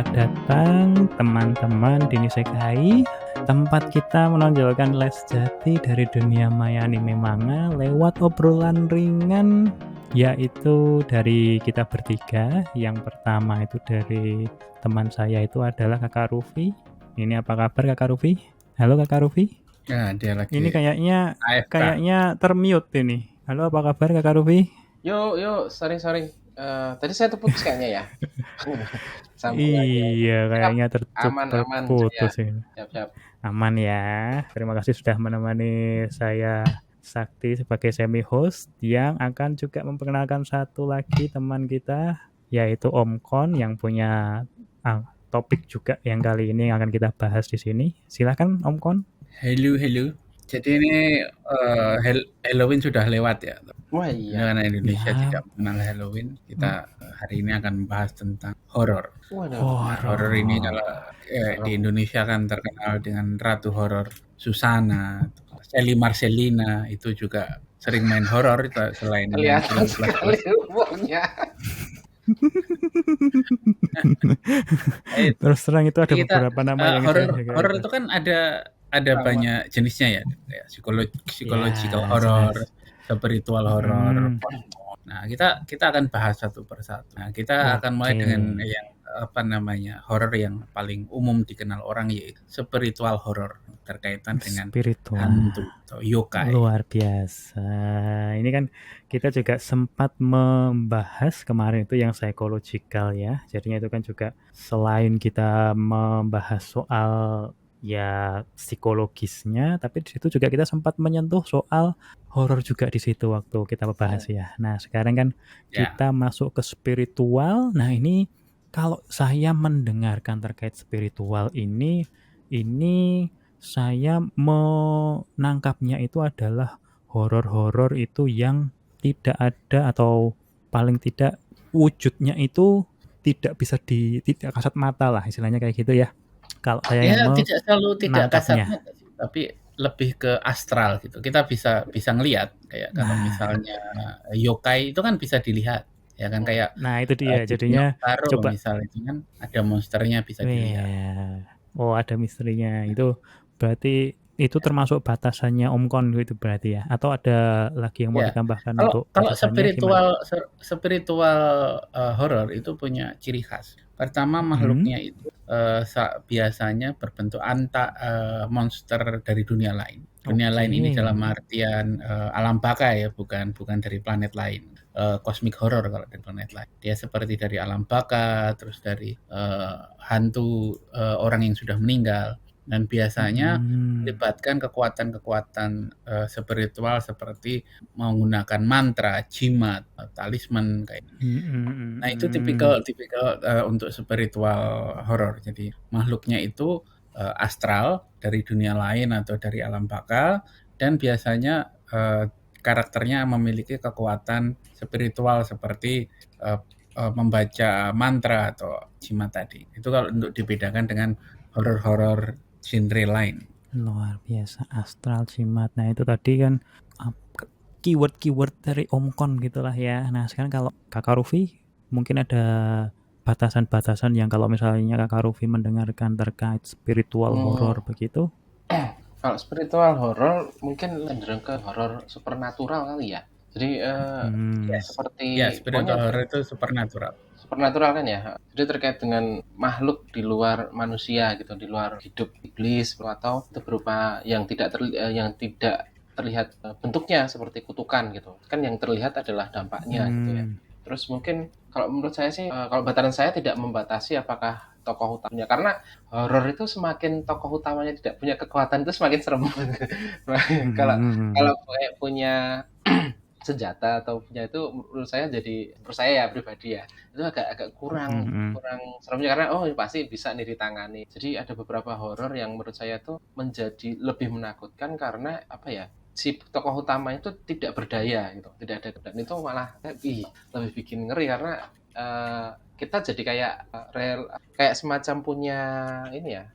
Selamat datang teman-teman di Nisekai, tempat kita menonjolkan nilai sejati dari dunia maya anime manga lewat obrolan ringan, yaitu dari kita bertiga. Yang pertama itu dari teman saya itu adalah Kakak Rufi. Ini apa kabar Kakak Rufi? Halo Kakak Rufi. Ya, dia lagi Ini AFK. kayaknya termute ini. Halo, apa kabar Kakak Rufi? Yuk, sorry. Tadi saya terputus kayaknya ya. Sambung lagi. Iya, kayaknya Aman terputus saya. ini. Siap. Aman ya. Terima kasih sudah menemani saya Sakti sebagai semi host yang akan juga memperkenalkan satu lagi teman kita, yaitu Om Kon yang punya topik juga yang kali ini akan kita bahas di sini. Silakan Om Kon. Hello. Jadi ini Halloween sudah lewat ya. Wah iya. Karena Indonesia Ya. tidak mengenal Halloween, kita hari ini akan membahas tentang horor. Horor. Horor ini kalau di Indonesia kan terkenal dengan Ratu Horor Susana, Sally Marcelina itu juga sering main horor selain kelihatan sekali umurnya. Terus terang itu ada beberapa nama yang horor itu kan ada banyak jenisnya ya, psychological horror, spiritual horror. Nah, kita akan bahas satu persatu. Nah, kita akan mulai dengan yang horror yang paling umum dikenal orang, yaitu spiritual horror, terkaitan dengan hantu atau yokai. Luar biasa. Ini kan kita juga sempat membahas kemarin itu yang psychological ya. Jadinya itu kan juga selain kita membahas soal ya psikologisnya, tapi di situ juga kita sempat menyentuh soal horor juga di situ waktu kita membahas ya. Nah, sekarang kan kita masuk ke spiritual. Nah, ini kalau saya mendengarkan terkait spiritual ini saya menangkapnya itu adalah horor-horor itu yang tidak ada atau paling tidak wujudnya itu tidak kasat mata lah, istilahnya kayak gitu ya. Kalau saya tidak selalu tidak kasat mata, tapi lebih ke astral gitu. Kita bisa ngelihat kayak kalau misalnya yokai itu kan bisa dilihat. Ya kan kayak itu dia jadinya coba misalnya itu kan ada monsternya bisa dilihat. Oh, ada misterinya. Itu berarti itu termasuk batasannya Om Kon gitu berarti ya, atau ada lagi yang mau ditambahkan untuk kalau spiritual horror itu punya ciri khas. Pertama, makhluknya itu biasanya berbentuk monster dari dunia lain. Dunia lain ini dalam artian alam baka ya, bukan dari planet lain. Cosmic horror kalau dari planet lain. Dia seperti dari alam baka, terus dari hantu orang yang sudah meninggal. Dan biasanya melibatkan kekuatan spiritual seperti menggunakan mantra, jimat, talisman kayak. Nah, itu tipikal untuk spiritual horror. Jadi makhluknya itu astral dari dunia lain atau dari alam baka, dan biasanya karakternya memiliki kekuatan spiritual seperti membaca mantra atau jimat tadi. Itu kalau untuk dibedakan dengan horor-horor genre lain. Luar biasa, astral, jimat. Nah, itu tadi kan keyword dari Om Kon gitulah ya. Nah, sekarang kalau Kakak Rufi mungkin ada batasan-batasan yang kalau misalnya Kakak Rufi mendengarkan terkait spiritual horror begitu. Kalau spiritual horror mungkin cenderung ke horor supernatural kali ya. Jadi seperti spiritual horror itu supernatural kan ya. Jadi terkait dengan makhluk di luar manusia gitu, di luar hidup iblis, atau itu berupa yang tidak terlihat bentuknya seperti kutukan gitu. Kan yang terlihat adalah dampaknya gitu ya. Terus mungkin kalau menurut saya sih, kalau batasan saya tidak membatasi apakah tokoh utamanya, karena horor itu semakin tokoh utamanya tidak punya kekuatan itu semakin serem. Kalau punya senjata atau punya itu, menurut saya ya pribadi ya, itu agak kurang seremnya, karena pasti bisa nih ditangani. Jadi ada beberapa horor yang menurut saya tuh menjadi lebih menakutkan karena si tokoh utama itu tidak berdaya gitu, tidak ada, dan itu malah lebih bikin ngeri karena kita jadi kayak kayak semacam punya ini ya,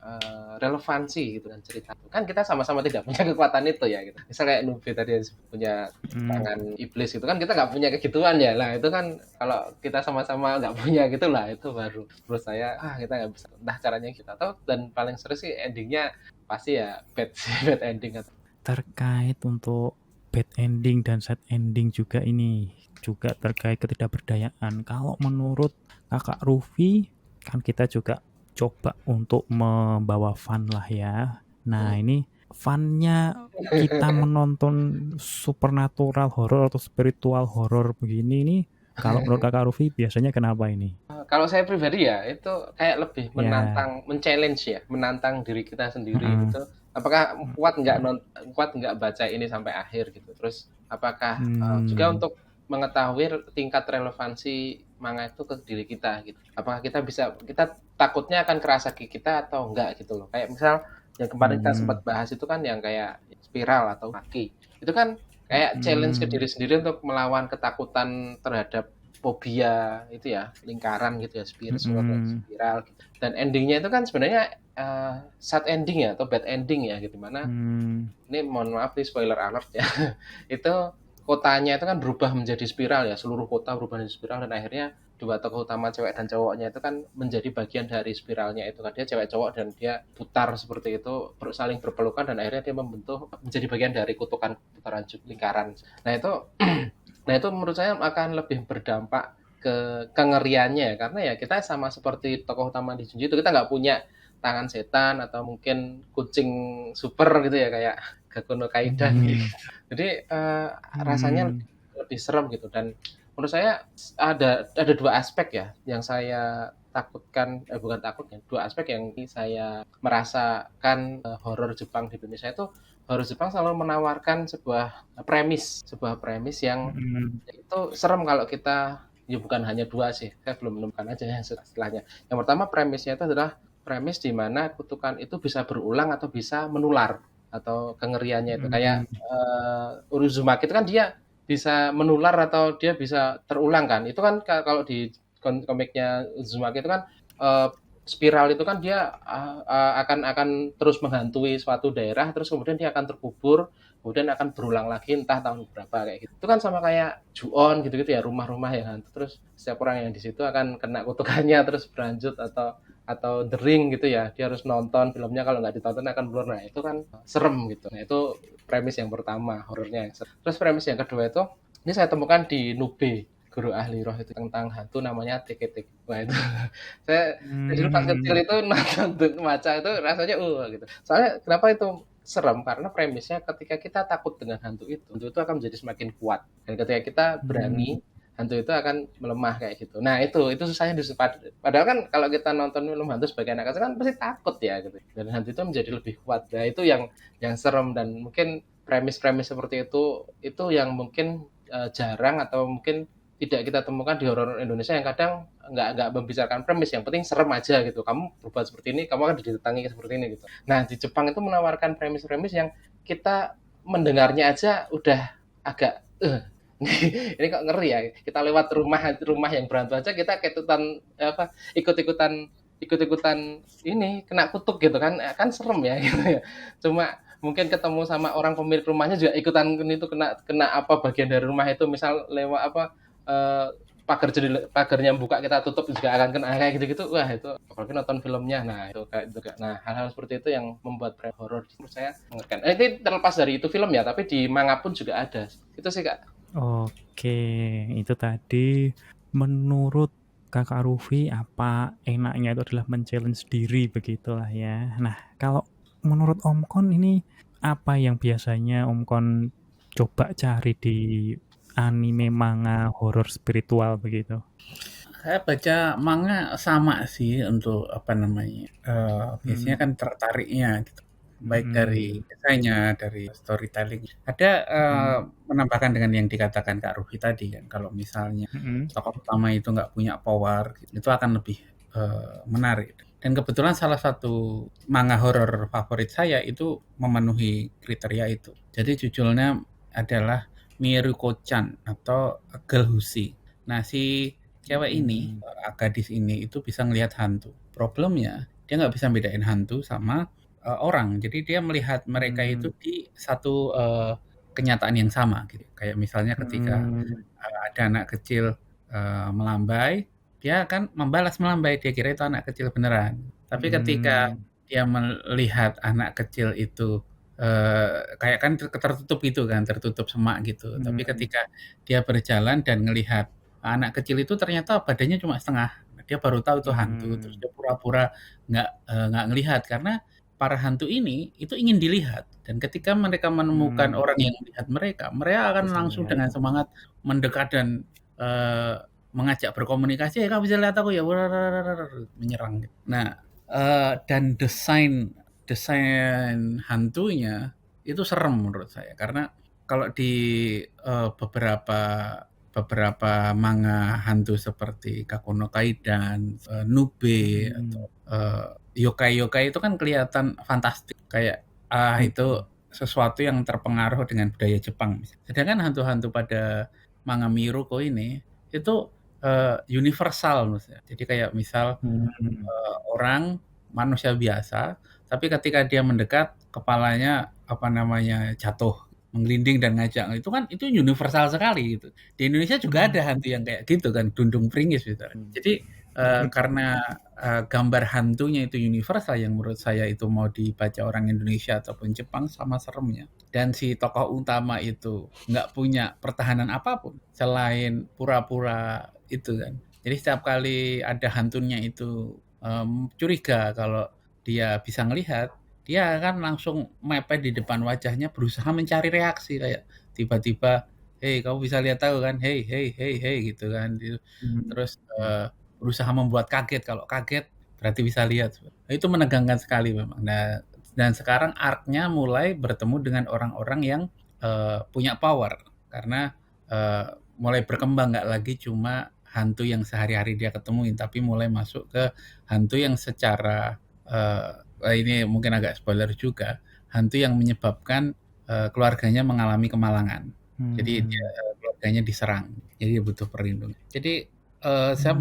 relevansi gitu kan cerita. Kan kita sama-sama tidak punya kekuatan itu ya gitu. Misal kayak Nubi tadi yang punya tangan iblis gitu kan, kita nggak punya kegituan ya. Nah itu kan kalau kita sama-sama nggak punya gitu lah, itu baru menurut saya kita nggak bisa. Entah caranya kita tahu, dan paling seru sih endingnya pasti ya bad ending. Terkait untuk bad ending dan sad ending juga ini juga terkait ketidakberdayaan. Kalau menurut Kakak Rufi, kan kita juga coba untuk membawa fun lah ya. Nah ini funnya kita menonton supernatural horror atau spiritual horror begini nih, kalau menurut Kakak Rufi biasanya kenapa ini? Kalau saya pribadi ya itu kayak lebih menantang, men-challenge ya, menantang diri kita sendiri gitu. Apakah kuat nggak baca ini sampai akhir gitu. Terus apakah juga untuk mengetahui tingkat relevansi manga itu ke diri kita gitu. Apakah kita takutnya akan kerasa ke kita atau enggak gitu loh. Kayak misal yang kemarin kita sempat bahas itu kan yang kayak spiral atau kaki. Itu kan kayak challenge ke diri sendiri untuk melawan ketakutan terhadap fobia itu ya, lingkaran gitu ya, spiral gitu. Dan endingnya itu kan sebenarnya sad ending ya atau bad ending ya gitu, mana ini mohon maaf nih spoiler alert ya itu kotanya itu kan berubah menjadi spiral ya, seluruh kota berubah menjadi spiral, dan akhirnya dua tokoh utama cewek dan cowoknya itu kan menjadi bagian dari spiralnya itu kan, dia cewek cowok dan dia putar seperti itu, saling berpelukan, dan akhirnya dia membentuk menjadi bagian dari putaran lingkaran. Nah itu menurut saya akan lebih berdampak ke kengeriannya, karena ya kita sama seperti tokoh utama di Junji itu, kita nggak punya tangan setan atau mungkin kucing super gitu ya kayak Gaku no Kaidan gitu. Jadi rasanya lebih serem gitu, dan menurut saya ada dua aspek ya yang saya takutkan, bukan takutnya, dua aspek yang saya merasakan horor Jepang di Indonesia itu. Horor Jepang selalu menawarkan sebuah premis yang itu serem kalau kita, ya bukan hanya dua sih, saya belum menemukan aja yang setelahnya. Yang pertama premisnya itu adalah premis di mana kutukan itu bisa berulang atau bisa menular, atau kengeriannya itu kayak Uruzumaki itu kan dia bisa menular atau dia bisa terulang kan. Itu kan kalau di komiknya Uzumaki itu kan spiral itu kan dia akan terus menghantui suatu daerah, terus kemudian dia akan terkubur, kemudian akan berulang lagi entah tahun berapa kayak gitu. Itu kan sama kayak Ju-on gitu-gitu ya, rumah-rumah yang hantu, terus setiap orang yang di situ akan kena kutukannya terus berlanjut, atau The Ring gitu ya, dia harus nonton filmnya, kalau nggak ditonton akan blur. Nah itu kan serem gitu. Nah itu premis yang pertama, horornya. Terus premis yang kedua itu ini saya temukan di Nube, Guru Ahli Roh, itu tentang hantu namanya Teke-Teke. Wah itu saya dulu pas kecil itu nonton baca itu rasanya gitu. Soalnya kenapa itu serem, karena premisnya ketika kita takut dengan hantu itu akan menjadi semakin kuat, dan ketika kita berani, hantu itu akan melemah kayak gitu. Nah itu susahnya padahal kan kalau kita nonton film hantu sebagai anak kecil kan pasti takut ya gitu, dan hantu itu menjadi lebih kuat. Nah itu yang serem, dan mungkin premis-premis seperti itu yang mungkin jarang atau mungkin tidak kita temukan di horor Indonesia, yang kadang nggak membicarakan premis, yang penting serem aja gitu. Kamu berbuat seperti ini, kamu akan didatangi seperti ini gitu. Nah di Jepang itu menawarkan premis-premis yang kita mendengarnya aja udah agak ini kok ngeri ya. Kita lewat rumah yang berantu aja kita ikut-ikutan ini kena kutuk gitu kan serem ya gitu ya. Cuma mungkin ketemu sama orang pemilik rumahnya juga ikutan itu kena apa bagian dari rumah itu, misal lewat pagarnya buka kita tutup juga akan kena kayak gitu-gitu. Wah itu apalagi nonton filmnya. Nah itu kayak juga. Nah hal-hal seperti itu yang membuat horor menurut saya mengerikan. Ini terlepas dari itu film ya, tapi di manga pun juga ada. Itu sih Kak. Oke, itu tadi menurut Kakak Rufi apa enaknya itu adalah men-challenge diri begitulah ya. Nah kalau menurut Om Kon ini apa yang biasanya Om Kon coba cari di anime manga horor spiritual begitu? Saya baca manga sama sih untuk biasanya kan tertariknya gitu, baik dari desainnya, dari storytelling. Ada menambahkan dengan yang dikatakan Kak Rufi tadi kan, kalau misalnya tokoh utama itu nggak punya power, itu akan lebih menarik. Dan kebetulan salah satu manga horor favorit saya itu memenuhi kriteria itu. Jadi judulnya adalah Miruko-chan atau Girl Who See. Nah si cewek ini, gadis ini itu bisa ngelihat hantu. Problemnya dia nggak bisa bedain hantu sama orang. Jadi dia melihat mereka itu di satu kenyataan yang sama gitu. Kayak misalnya ketika ada anak kecil melambai, dia akan membalas melambai. Dia kira itu anak kecil beneran. Tapi ketika dia melihat anak kecil itu kayak kan tertutup gitu kan, tertutup semak gitu. Tapi ketika dia berjalan dan ngelihat anak kecil itu ternyata badannya cuma setengah. Dia baru tahu itu hantu, terus dia pura-pura nggak ngelihat karena para hantu ini itu ingin dilihat. Dan ketika mereka menemukan orang yang melihat mereka, mereka akan langsung dengan semangat mendekat dan mengajak berkomunikasi. Kamu bisa lihat aku ya, menyerang. Nah, dan desain hantunya itu serem menurut saya karena kalau di beberapa manga hantu seperti Kakuno Kaidan, Nube atau yokai itu kan kelihatan fantastik kayak itu sesuatu yang terpengaruh dengan budaya Jepang. Sedangkan hantu-hantu pada manga Miruko ini itu universal maksudnya. Jadi kayak misal orang manusia biasa, tapi ketika dia mendekat kepalanya jatuh, menggelinding dan ngajak. Itu kan itu universal sekali gitu. Di Indonesia juga ada hantu yang kayak gitu kan, Dundung Pringis gitu. Jadi karena gambar hantunya itu universal yang menurut saya itu mau dibaca orang Indonesia ataupun Jepang sama seremnya. Dan si tokoh utama itu nggak punya pertahanan apapun selain pura-pura itu kan. Jadi setiap kali ada hantunya itu curiga kalau dia bisa ngelihat, dia akan langsung mepet di depan wajahnya berusaha mencari reaksi kayak tiba-tiba, "Hei, kamu bisa lihat aku kan? Hei, hei, hei, hei," gitu kan. Terus berusaha membuat kaget. Kalau kaget berarti bisa lihat. Itu menegangkan sekali memang. Nah, dan sekarang arc-nya mulai bertemu dengan orang-orang yang punya power karena mulai berkembang nggak lagi cuma hantu yang sehari-hari dia ketemuin, tapi mulai masuk ke hantu yang secara ini mungkin agak spoiler juga, hantu yang menyebabkan keluarganya mengalami kemalangan. Jadi dia, keluarganya diserang, jadi dia butuh perlindungan. Jadi saya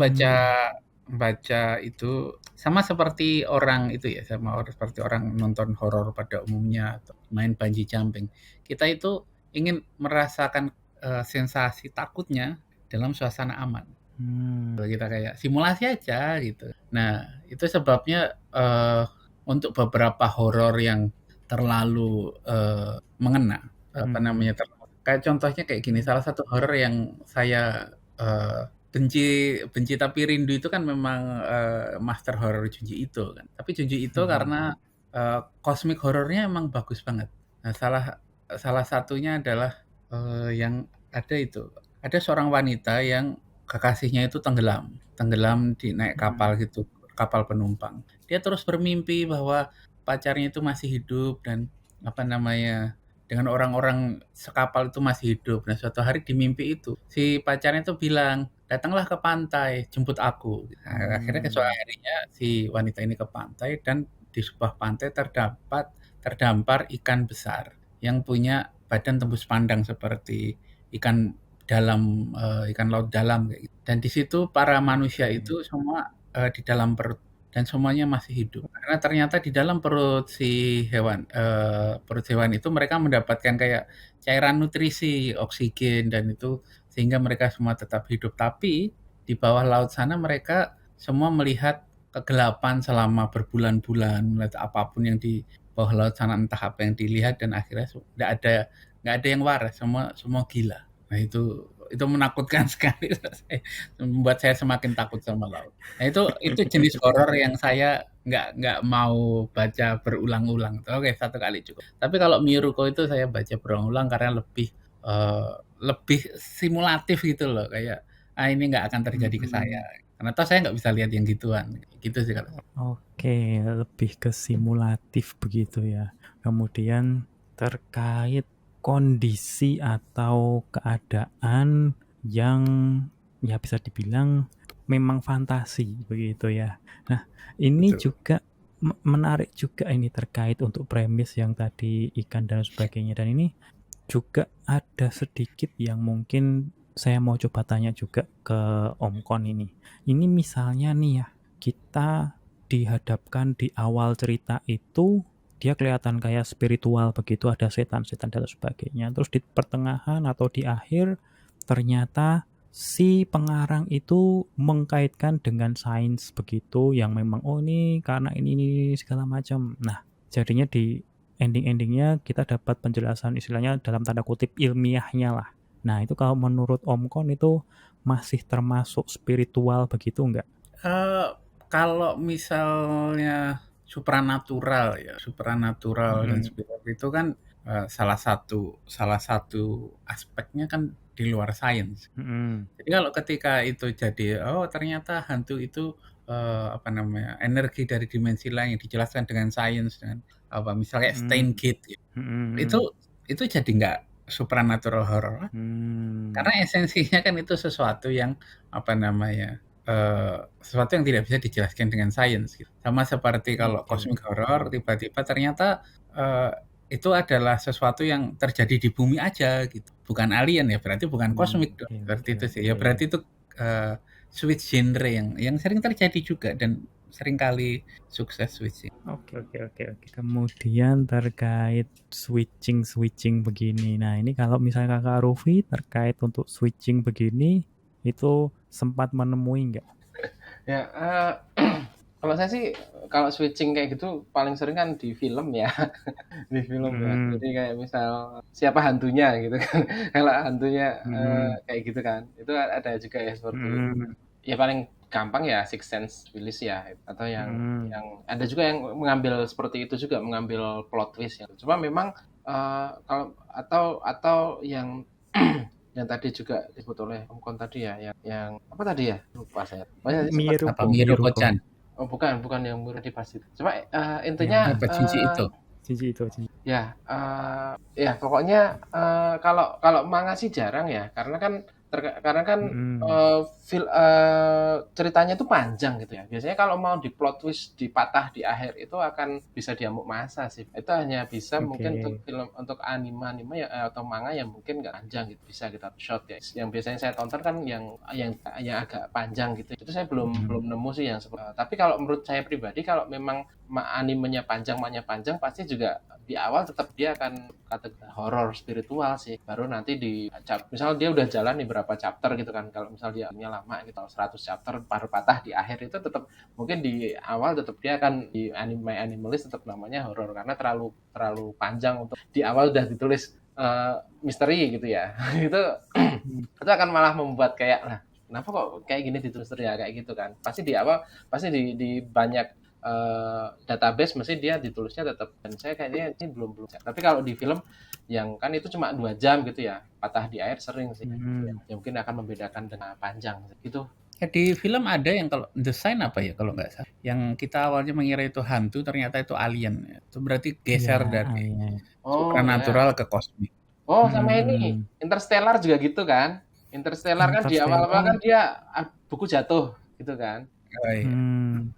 baca itu sama seperti orang itu ya, seperti orang nonton horor pada umumnya atau main bungee jumping. Kita itu ingin merasakan sensasi takutnya dalam suasana aman. Kita kayak simulasi aja gitu. Nah, itu sebabnya untuk beberapa horor yang terlalu mengena, kayak contohnya kayak gini, salah satu horor yang saya benci tapi rindu itu kan memang master horror Junji Ito kan. Tapi Junji Ito karena cosmic horornya emang bagus banget. Nah, salah satunya adalah yang ada seorang wanita yang kekasihnya itu tenggelam di naik kapal gitu, kapal penumpang. Dia terus bermimpi bahwa pacarnya itu masih hidup dan dengan orang-orang sekapal itu masih hidup. Nah, suatu hari di mimpi itu si pacarnya itu bilang, "Datanglah ke pantai, jemput aku." Nah, akhirnya keesokan harinya si wanita ini ke pantai dan di sebuah pantai terdampar ikan besar yang punya badan tembus pandang seperti ikan laut dalam kayak gitu. Dan di situ para manusia itu semua di dalam perut dan semuanya masih hidup. Karena ternyata di dalam perut hewan itu mereka mendapatkan kayak cairan nutrisi, oksigen dan itu sehingga mereka semua tetap hidup. Tapi di bawah laut sana mereka semua melihat kegelapan selama berbulan-bulan, melihat apapun yang di bawah laut sana entah apa yang dilihat dan akhirnya nggak ada yang waras, semua gila. Nah, itu menakutkan sekali, membuat saya semakin takut sama laut. Nah, itu jenis horor yang saya nggak mau baca berulang-ulang. Oke, satu kali cukup. Tapi kalau Miruko itu saya baca berulang-ulang karena lebih simulatif gitu loh, kayak ini nggak akan terjadi ke saya. Karena toh saya nggak bisa lihat yang gituan. Gitu sih kalau. Oke, lebih ke simulatif begitu ya. Kemudian terkait kondisi atau keadaan yang ya bisa dibilang memang fantasi begitu ya. Nah, ini Betul. juga menarik juga ini terkait untuk premis yang tadi ikan dan sebagainya, dan ini juga ada sedikit yang mungkin saya mau coba tanya juga ke Om Kon ini. Ini misalnya nih ya, kita dihadapkan di awal cerita itu dia kelihatan kayak spiritual begitu, ada setan-setan dan sebagainya. Terus di pertengahan atau di akhir ternyata si pengarang itu mengkaitkan dengan sains begitu, yang memang ini karena ini segala macam. Nah, jadinya di ending-endingnya kita dapat penjelasan istilahnya dalam tanda kutip ilmiahnya lah. Nah, itu kalau menurut Om Kon itu masih termasuk spiritual begitu enggak? Kalau misalnya supranatural dan spiritual itu kan salah satu aspeknya kan di luar sains. Jadi kalau ketika itu jadi ternyata hantu itu energi dari dimensi lain yang dijelaskan dengan sains, dengan misalnya Steingate gitu. Itu jadi nggak supernatural horror, karena esensinya kan itu sesuatu yang sesuatu yang tidak bisa dijelaskan dengan sains gitu. Sama seperti kalau cosmic horror tiba-tiba ternyata itu adalah sesuatu yang terjadi di bumi aja gitu, bukan alien ya, berarti bukan kosmik dong. Berarti itu sih ya, berarti itu switch genre yang sering terjadi juga dan seringkali sukses switching. Oke. Kemudian terkait switching begini. Nah, ini kalau misalnya Kakak Rufi terkait untuk switching begini itu sempat menemui nggak? Ya, kalau saya sih kalau switching kayak gitu paling sering kan di film ya. Di film ya. Jadi kayak misal siapa hantunya gitu kan. Kalau hantunya kayak gitu kan. Itu ada juga ya seperti ya paling gampang ya Sixth Sense Willis ya, atau yang ada juga yang mengambil seperti itu juga, mengambil plot twist ya. Cuma memang kalau atau yang yang tadi juga disebut oleh Om Kon tadi ya, yang apa tadi ya, lupa saya. Miruko-chan. Oh bukan yang murah di pas itu. Cuma intinya Cinci itu. Ya, ya pokoknya kalau manga sih jarang ya, karena kan ceritanya itu panjang gitu ya. Biasanya kalau mau di plot twist, dipatah di akhir itu akan bisa diamuk masa sih. Itu hanya bisa mungkin untuk film, untuk anime ya, atau manga yang mungkin nggak panjang gitu, bisa kita short ya. Yang biasanya saya tonton kan yang agak panjang gitu. Itu saya belum nemu sih yang seperti. Tapi kalau menurut saya pribadi, kalau memang animenya panjang, pasti juga di awal tetap dia akan kategori horor spiritual sih. Baru nanti misalnya dia udah jalan nih berapa chapter gitu kan. Kalau misalnya dia lama gitu, 100 chapter baru patah di akhir, itu tetap mungkin di awal tetap dia akan di animalist tetap namanya horor, karena terlalu panjang untuk di awal udah ditulis misteri gitu ya. itu akan malah membuat kayak kenapa kok kayak gini ditulis ya kayak gitu kan. Pasti di awal di banyak database mesti dia ditulisnya tetap, dan saya kayaknya ini belum. Tapi kalau di film yang kan itu cuma 2 jam gitu ya, patah di air sering sih. Ya mungkin akan membedakan dengan panjang gitu. Ya, di film ada yang kalau The Sign apa ya kalau nggak salah, yang kita awalnya mengira itu hantu ternyata itu alien. Itu berarti geser dari supernatural ke kosmik. Oh, sama ini Interstellar juga gitu kan. Interstellar kan di awal-awal kan dia buku jatuh gitu kan.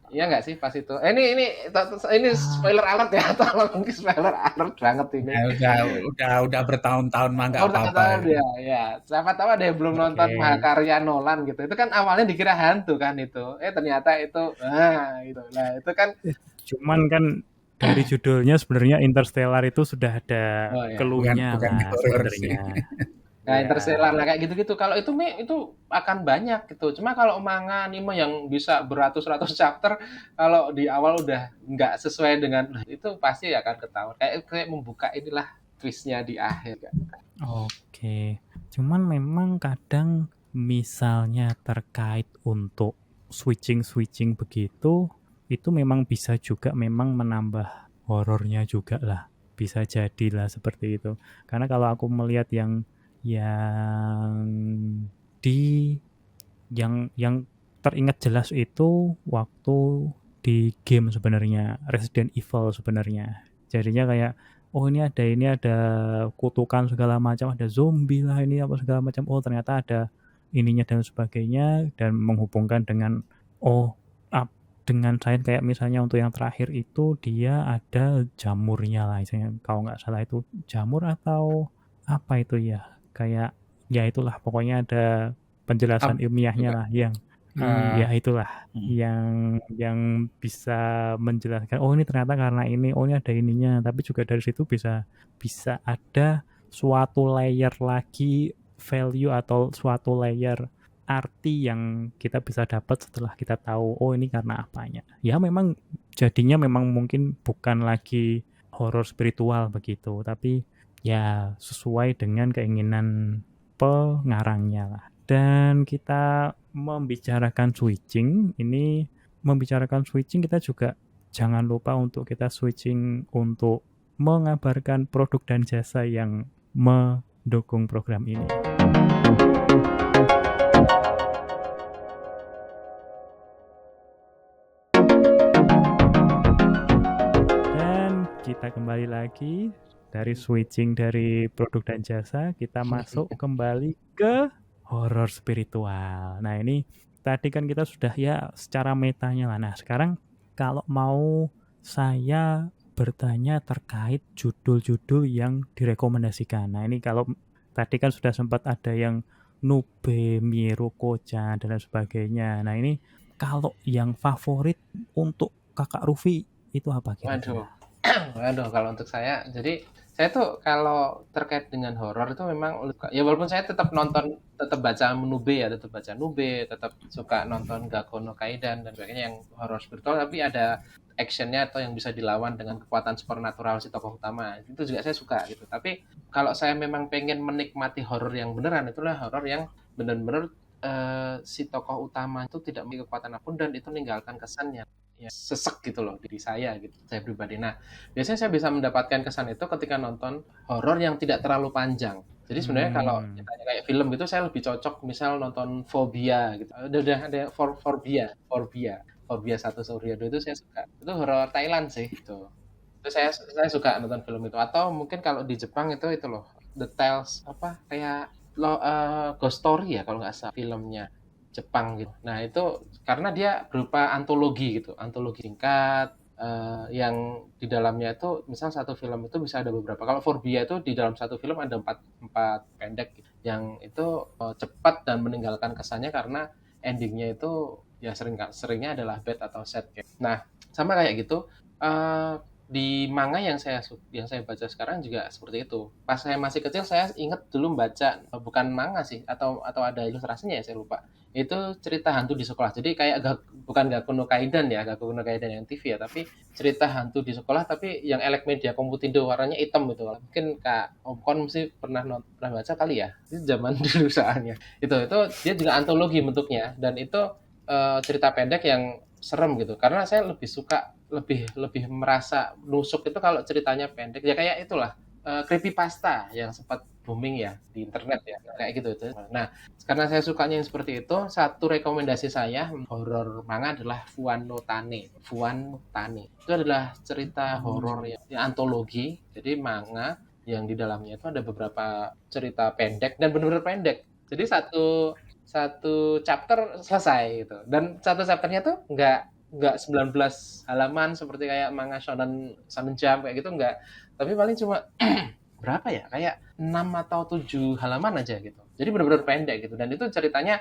Iya nggak sih pas itu? Ini spoiler alert ya, tolong spoiler alert banget ini. Udah bertahun-tahun mah nggak apa-apa. Ya. Siapa tahu ada yang belum nonton mahakarya Nolan gitu. Itu kan awalnya dikira hantu kan itu. Ternyata itu, gitu. Nah itu kan. Cuman kan dari judulnya sebenarnya Interstellar itu sudah ada clue-nya lah sebenarnya. Nah, Interstellar lah kayak gitu-gitu. Kalau itu akan banyak gitu. Cuma kalau manga anime yang bisa beratus-ratus chapter, kalau di awal udah nggak sesuai dengan itu pasti akan ketahuan. Kayak membuka inilah twist-nya di akhir. Oke. Cuman memang kadang misalnya terkait untuk switching begitu, itu memang bisa juga memang menambah horornya juga lah. Bisa jadilah seperti itu. Karena kalau aku melihat yang teringat jelas itu waktu di game sebenarnya, Resident Evil sebenarnya. Jadinya kayak ini ada kutukan segala macam, ada zombie lah, ini apa segala macam. Oh ternyata ada ininya dan sebagainya, dan menghubungkan dengan dengan sains, kayak misalnya untuk yang terakhir itu dia ada jamurnya lah, misalnya kalau nggak salah itu jamur atau apa itu ya, kayak ya itulah pokoknya ada penjelasan ilmiahnya juga. lah yang ya itulah yang bisa menjelaskan oh ini ternyata karena ini, oh ini ada ininya, tapi juga dari situ bisa ada suatu layer lagi value atau suatu layer arti yang kita bisa dapat setelah kita tahu oh ini karena apanya. Ya memang jadinya memang mungkin bukan lagi horor spiritual begitu, tapi ya sesuai dengan keinginan pengarangnya lah. Dan kita membicarakan switching, kita juga jangan lupa untuk kita switching untuk mengabarkan produk dan jasa yang mendukung program ini. Dan kita kembali lagi dari switching dari produk dan jasa, kita masuk kembali ke horor spiritual. Nah ini tadi kan kita sudah ya secara metanya lah. Nah sekarang kalau mau saya bertanya terkait judul-judul yang direkomendasikan. Nah ini kalau tadi kan sudah sempat ada yang Nube, Miruko-chan dan lain sebagainya. Nah ini kalau yang favorit untuk Kakak Rufi itu apa kira-kira? Waduh, kalau untuk saya, jadi saya tuh kalau terkait dengan horor itu memang ya walaupun saya tetap baca Nube, tetap suka nonton Gakkou no Kaidan dan sebagainya yang horor spiritual, tapi ada actionnya atau yang bisa dilawan dengan kekuatan supernatural si tokoh utama. Itu juga saya suka gitu. Tapi kalau saya memang pengen menikmati horor yang beneran, itulah horor yang benar-benar si tokoh utama itu tidak memiliki kekuatan apapun dan itu meninggalkan kesannya ya sesek gitu loh diri saya gitu, saya pribadi. Nah biasanya saya bisa mendapatkan kesan itu ketika nonton horor yang tidak terlalu panjang. Jadi sebenarnya kalau ditanya kayak film gitu saya lebih cocok misal nonton Phobia gitu. Ada Phobia 1 Phobia 2 itu saya suka. Itu horor Thailand sih itu. Itu saya suka nonton film itu. Atau mungkin kalau di Jepang itu loh The Tales apa kayak Ghost Story ya kalau nggak salah filmnya Jepang gitu. Nah itu karena dia berupa antologi gitu, antologi singkat yang di dalamnya itu misal satu film itu bisa ada beberapa. Kalau Phobia itu di dalam satu film ada empat pendek gitu, yang itu cepat dan meninggalkan kesannya karena endingnya itu ya seringnya adalah bad atau sad kayak. Nah sama kayak gitu di manga yang saya baca sekarang juga seperti itu. Pas saya masih kecil saya ingat dulu baca bukan manga sih atau ada ilustrasinya ya saya lupa. Itu cerita hantu di sekolah. Jadi kayak bukan Gakkou no Kaidan ya, Gakkou no Kaidan yang TV ya, tapi cerita hantu di sekolah tapi yang Elec Media Komputindo warnanya hitam gitu. Mungkin Kak Omkon mesti pernah baca kali ya. Itu zaman dulu soalnya. Itu dia juga antologi bentuknya dan itu cerita pendek yang serem gitu. Karena saya lebih suka lebih merasa nusuk itu kalau ceritanya pendek ya kayak itulah creepypasta yang sempat booming ya di internet ya kayak gitu itu. Nah karena saya sukanya yang seperti itu, satu rekomendasi saya horor manga adalah Fuan no Tane. Itu adalah cerita horor yang antologi, jadi manga yang di dalamnya itu ada beberapa cerita pendek dan benar-benar pendek. Jadi satu chapter selesai gitu. Dan satu chapternya tuh nggak 19 halaman seperti kayak manga Shonen Jump kayak gitu enggak. Tapi paling cuma berapa ya? Kayak 6 atau 7 halaman aja gitu. Jadi benar-benar pendek gitu dan itu ceritanya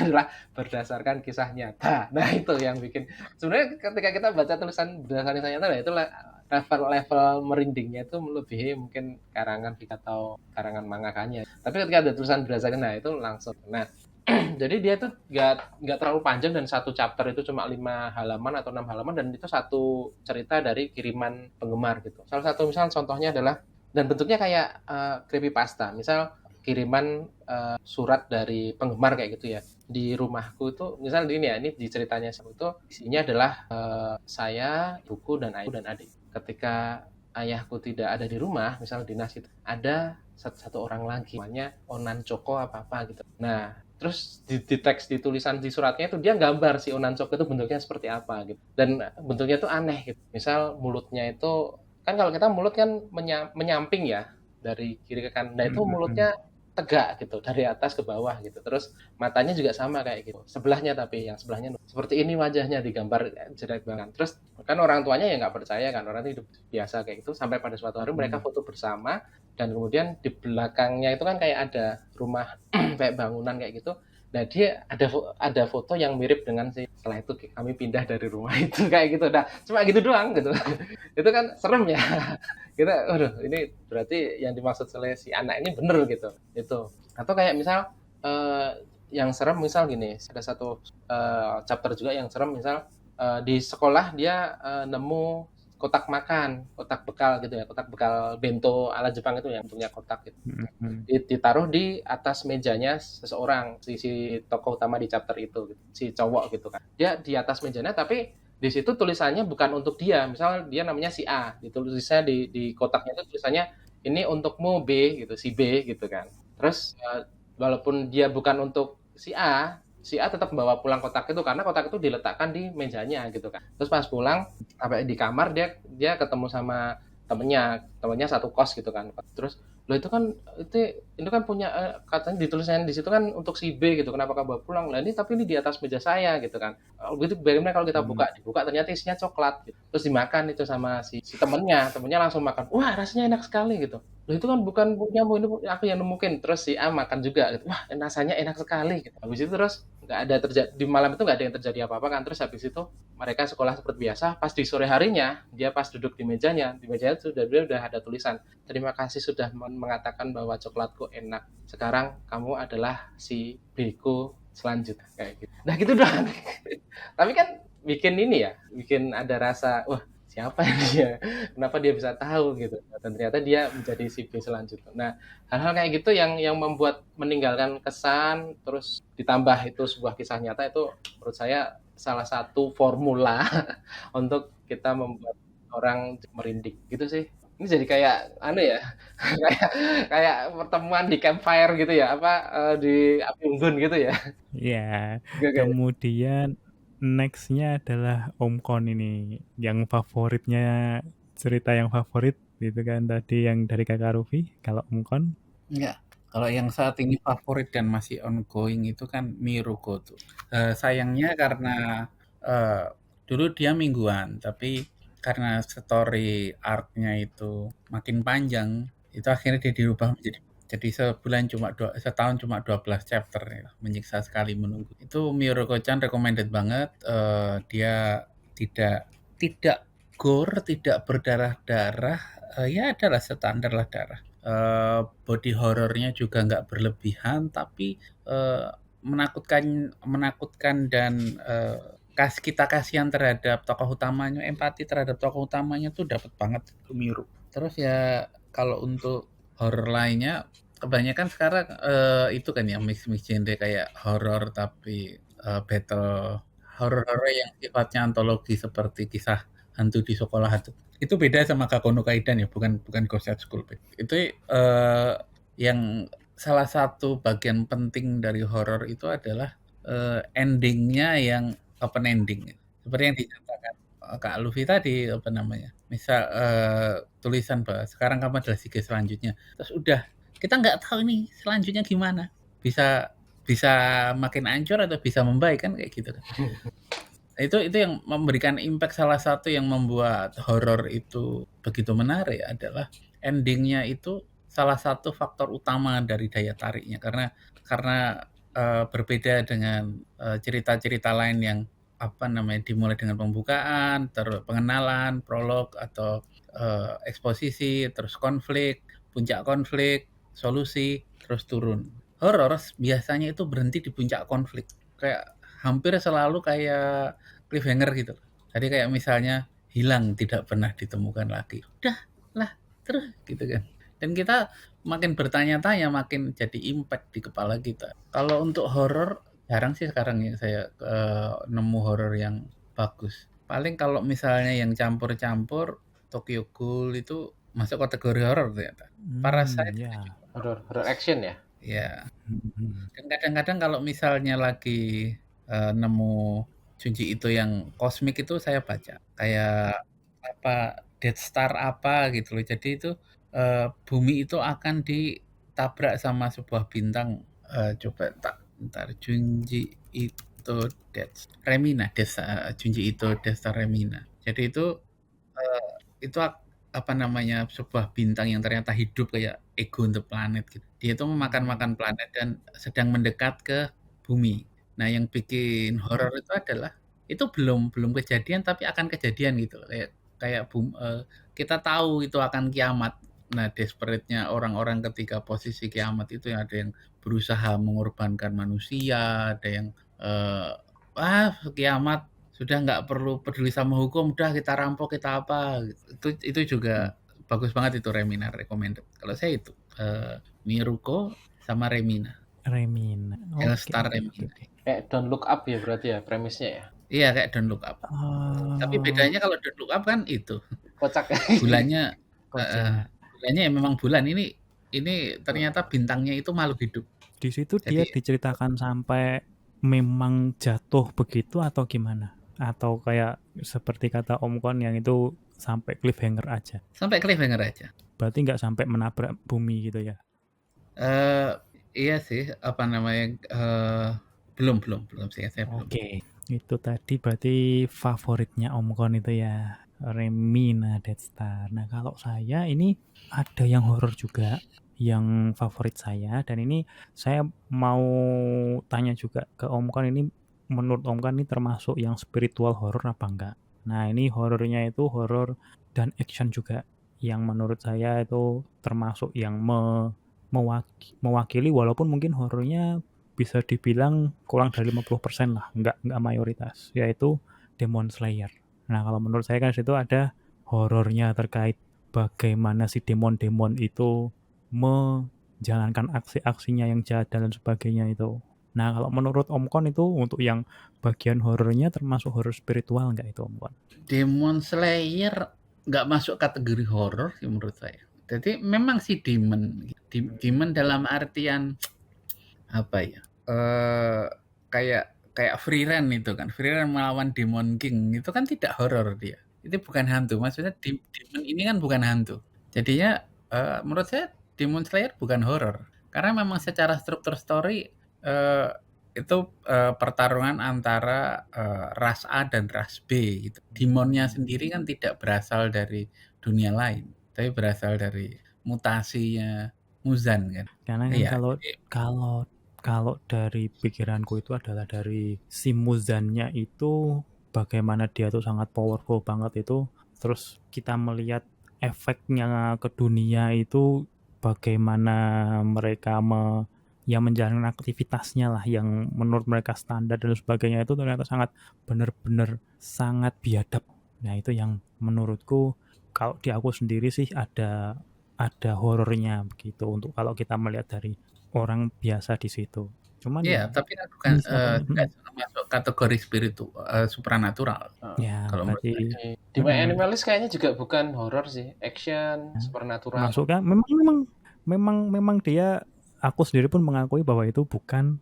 adalah berdasarkan kisah nyata. Nah, itu yang bikin sebenarnya ketika kita baca tulisan berdasarkan kisah nyata itu level merindingnya itu melebihi mungkin karangan atau karangan mangakanya. Tapi ketika ada tulisan berdasarkan itu langsung. Nah, jadi dia itu nggak terlalu panjang dan satu chapter itu cuma 5 halaman atau 6 halaman dan itu satu cerita dari kiriman penggemar gitu. Salah satu misal contohnya adalah dan bentuknya kayak creepypasta. Misal kiriman surat dari penggemar kayak gitu ya. Di rumahku itu misal ini di ceritanya itu isinya adalah saya, ibuku dan ayahku dan adik. Ketika ayahku tidak ada di rumah, misal dinas itu ada satu orang lagi namanya Onan Choko apa gitu. Nah, terus di teks di tulisan di suratnya itu dia gambar si Onan Choko itu bentuknya seperti apa gitu. Dan bentuknya itu aneh gitu. Misal mulutnya itu kan kalau kita mulut kan menyamping ya dari kiri ke kanan. Nah, itu mulutnya tegak gitu dari atas ke bawah gitu. Terus matanya juga sama kayak gitu. Sebelahnya tapi yang sebelahnya seperti ini wajahnya digambar jelek banget. Terus kan orang tuanya ya nggak percaya kan orang itu hidup biasa kayak gitu sampai pada suatu hari mereka foto bersama Dan kemudian di belakangnya itu kan kayak ada rumah kayak bangunan kayak gitu. Nah, dia ada foto yang mirip dengan si setelah itu kami pindah dari rumah itu kayak gitu. Nah, cuma gitu doang gitu. Itu kan serem ya. Kita, waduh, ini berarti yang dimaksud oleh si anak ini bener gitu. Itu. Atau kayak misal yang serem misal gini, ada satu chapter juga yang serem misal di sekolah dia nemu kotak makan, kotak bekal gitu ya, kotak bekal bento ala Jepang itu yang bentuknya kotak gitu. Ditaruh di atas mejanya seseorang, si tokoh utama di chapter itu, gitu. Si cowok gitu kan. Dia di atas mejanya tapi di situ tulisannya bukan untuk dia. Misal dia namanya si A, ditulisnya di kotaknya itu tulisannya ini untukmu B gitu, si B gitu kan. Terus walaupun dia bukan untuk si A tetap membawa pulang kotak itu karena kotak itu diletakkan di mejanya gitu kan. Terus pas pulang sampai di kamar dia ketemu sama temennya satu kos gitu kan. Terus lo itu kan punya katanya ditulisnya di situ kan untuk si B gitu. Kenapa kamu bawa pulang? Lah ini tapi ini di atas meja saya gitu kan. Gitu bagaimana kalau kita dibuka ternyata isinya coklat gitu. Terus dimakan itu sama si temennya langsung makan. Wah, rasanya enak sekali gitu. Loh itu kan bukan punyamu, ini aku yang nemuin. Terus si A makan juga gitu. Wah, rasanya enak sekali gitu. Habis itu terus nggak ada terjadi di malam itu nggak ada yang terjadi apa-apa kan. Terus habis itu mereka sekolah seperti biasa. Pas di sore harinya dia pas duduk di mejanya sudah ada tulisan, terima kasih sudah mengatakan bahwa coklatku enak, sekarang kamu adalah si Beko selanjutnya kayak gitu. Nah gitu doang. Tapi kan bikin ada rasa wah siapa dia, kenapa dia bisa tahu gitu, dan ternyata dia menjadi si B selanjutnya. Nah hal-hal kayak gitu yang membuat meninggalkan kesan, terus ditambah itu sebuah kisah nyata, itu menurut saya salah satu formula untuk kita membuat orang merinding gitu sih. Ini jadi kayak ya kayak kayak pertemuan di campfire gitu ya, di api unggun gitu ya. Ya, Kayak kemudian next-nya adalah Om Kon ini, yang favoritnya, cerita yang favorit gitu kan tadi yang dari Kakak Rufi. Kalau Om Kon? Enggak. Kalau yang saat ini favorit dan masih ongoing itu kan Miruko tuh. Sayangnya karena dulu dia mingguan, tapi karena story arc-nya itu makin panjang, itu akhirnya dia dirubah menjadi setahun cuma 12 chapter ya. Menyiksa sekali menunggu. Itu Miruko-chan recommended banget. Dia tidak gore, tidak berdarah-darah. Ya adalah standar lah darah. Body horornya juga nggak berlebihan, tapi menakutkan dan kita kasihan terhadap tokoh utamanya, empati terhadap tokoh utamanya tuh dapat banget Miru. Terus ya kalau untuk horor lainnya kebanyakan sekarang itu kan ya mix genre kayak horor tapi battle horor yang sifatnya antologi seperti kisah hantu di sekolah itu beda sama Kakono Kaidan ya, bukan Ghost at School. Itu yang salah satu bagian penting dari horor itu adalah endingnya yang open ending. Seperti yang diceritakan Kak Luffy tadi, apa namanya, misal tulisan bahwa sekarang kamu adalah Shige selanjutnya. Terus udah, kita nggak tahu ini selanjutnya gimana. Bisa makin hancur atau bisa membaik kan kayak gitu kan. Itu yang memberikan impact, salah satu yang membuat horor itu begitu menarik adalah endingnya itu salah satu faktor utama dari daya tariknya karena berbeda dengan cerita-cerita lain yang dimulai dengan pembukaan, terus pengenalan, prolog atau eksposisi, terus konflik, puncak konflik, solusi, terus turun. Horor biasanya itu berhenti di puncak konflik. Kayak hampir selalu kayak cliffhanger gitu. Jadi kayak misalnya hilang, tidak pernah ditemukan lagi. Udah lah, terus gitu kan. Dan kita makin bertanya-tanya, makin jadi impact di kepala kita. Kalau untuk horor, jarang sih sekarang ya saya nemu horor yang bagus. Paling kalau misalnya yang campur-campur, Tokyo Ghoul itu masuk kategori horor ternyata. Parasite Ya. horror action ya. Ya. Dan kadang-kadang kalau misalnya lagi nemu Junji Ito yang kosmik itu saya baca. Kayak Death Star apa gitu loh. Jadi itu bumi itu akan ditabrak sama sebuah bintang. Coba ntar Junji Ito Remina, Junji Ito Death Star Remina. Jadi itu sebuah bintang yang ternyata hidup kayak Ego on the Planet gitu. Dia itu memakan planet dan sedang mendekat ke bumi. Nah, yang bikin horor itu adalah itu belum kejadian tapi akan kejadian gitu. Kayak kita tahu itu akan kiamat. Nah, desperate-nya orang-orang ketika posisi kiamat itu ada yang berusaha mengorbankan manusia, ada yang kiamat sudah nggak perlu peduli sama hukum, udah kita rampok, kita apa. Itu juga bagus banget itu Remina recommended. Kalau saya itu Miruko sama Remina. Star Remina. Kayak Don't Look Up ya berarti ya premisnya ya. Iya, kayak Don't Look Up. Tapi bedanya kalau Don't Look Up kan itu kocak. Bulannya bulannya ya memang bulan. Ini ternyata bintangnya itu makhluk hidup. Di situ dia diceritakan sampai memang jatuh begitu atau gimana? Atau kayak seperti kata Om Kon yang itu sampai cliffhanger aja? Sampai cliffhanger aja. Berarti nggak sampai menabrak bumi gitu ya? Iya sih, belum sih, saya belum. Oke, itu tadi berarti favoritnya Om Kon itu ya, Remina Death Star. Nah, kalau saya ini ada yang horor juga, yang favorit saya, dan ini saya mau tanya juga ke Om Kon, ini menurut Om Kon ini termasuk yang spiritual horor apa enggak? Nah, ini horornya itu horor dan action juga, yang menurut saya itu termasuk yang mewakili, walaupun mungkin horornya bisa dibilang kurang dari 50% lah, nggak mayoritas, yaitu Demon Slayer. Nah, kalau menurut saya kan situ ada horornya terkait bagaimana si demon-demon itu menjalankan aksi-aksinya yang jahat dan sebagainya itu. Nah, kalau menurut Om Kon itu untuk yang bagian horornya termasuk horor spiritual nggak itu Om Kon? Demon Slayer nggak masuk kategori horor sih menurut saya. Jadi memang si demon dalam artian apa ya? Kayak Free Ren itu kan. Free Ren melawan Demon King itu kan tidak horor dia. Itu bukan hantu. Maksudnya demon ini kan bukan hantu. Jadinya menurut saya Demon Slayer bukan horor. Karena memang secara struktur story itu pertarungan antara ras A dan ras B gitu. Demonnya sendiri kan tidak berasal dari dunia lain, tapi berasal dari mutasinya Muzan kan. Karena kan kalau dari pikiranku itu adalah dari si Muzannya itu bagaimana dia tuh sangat powerful banget itu, terus kita melihat efeknya ke dunia itu bagaimana mereka menjalankan aktivitasnya lah yang menurut mereka standar dan sebagainya itu ternyata sangat benar-benar sangat biadab. Nah, itu yang menurutku kalau di aku sendiri sih ada horornya begitu untuk kalau kita melihat dari orang biasa di situ. Cuman tapi kan bukan masuk kategori supranatural. Ya, kalau berarti di My Animalist kayaknya juga bukan horor sih, action, supernatural. Masuk kan? Memang dia, aku sendiri pun mengakui bahwa itu bukan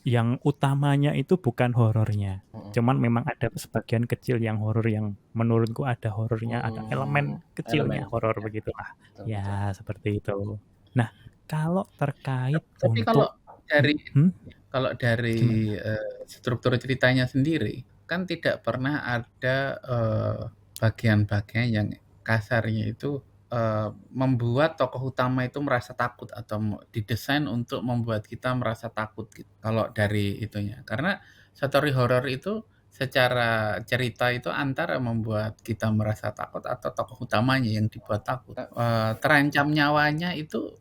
yang utamanya itu bukan horornya. Cuman memang ada sebagian kecil yang horor yang menurutku ada horornya, ada elemen kecilnya horor begitulah. Ya, seperti itu. Nah, kalau terkait tapi kalau dari struktur ceritanya sendiri kan tidak pernah ada bagian-bagian yang kasarnya itu membuat tokoh utama itu merasa takut atau didesain untuk membuat kita merasa takut gitu. Kalau dari itunya, karena story horror itu secara cerita itu antara membuat kita merasa takut atau tokoh utamanya yang dibuat takut. Terancam nyawanya itu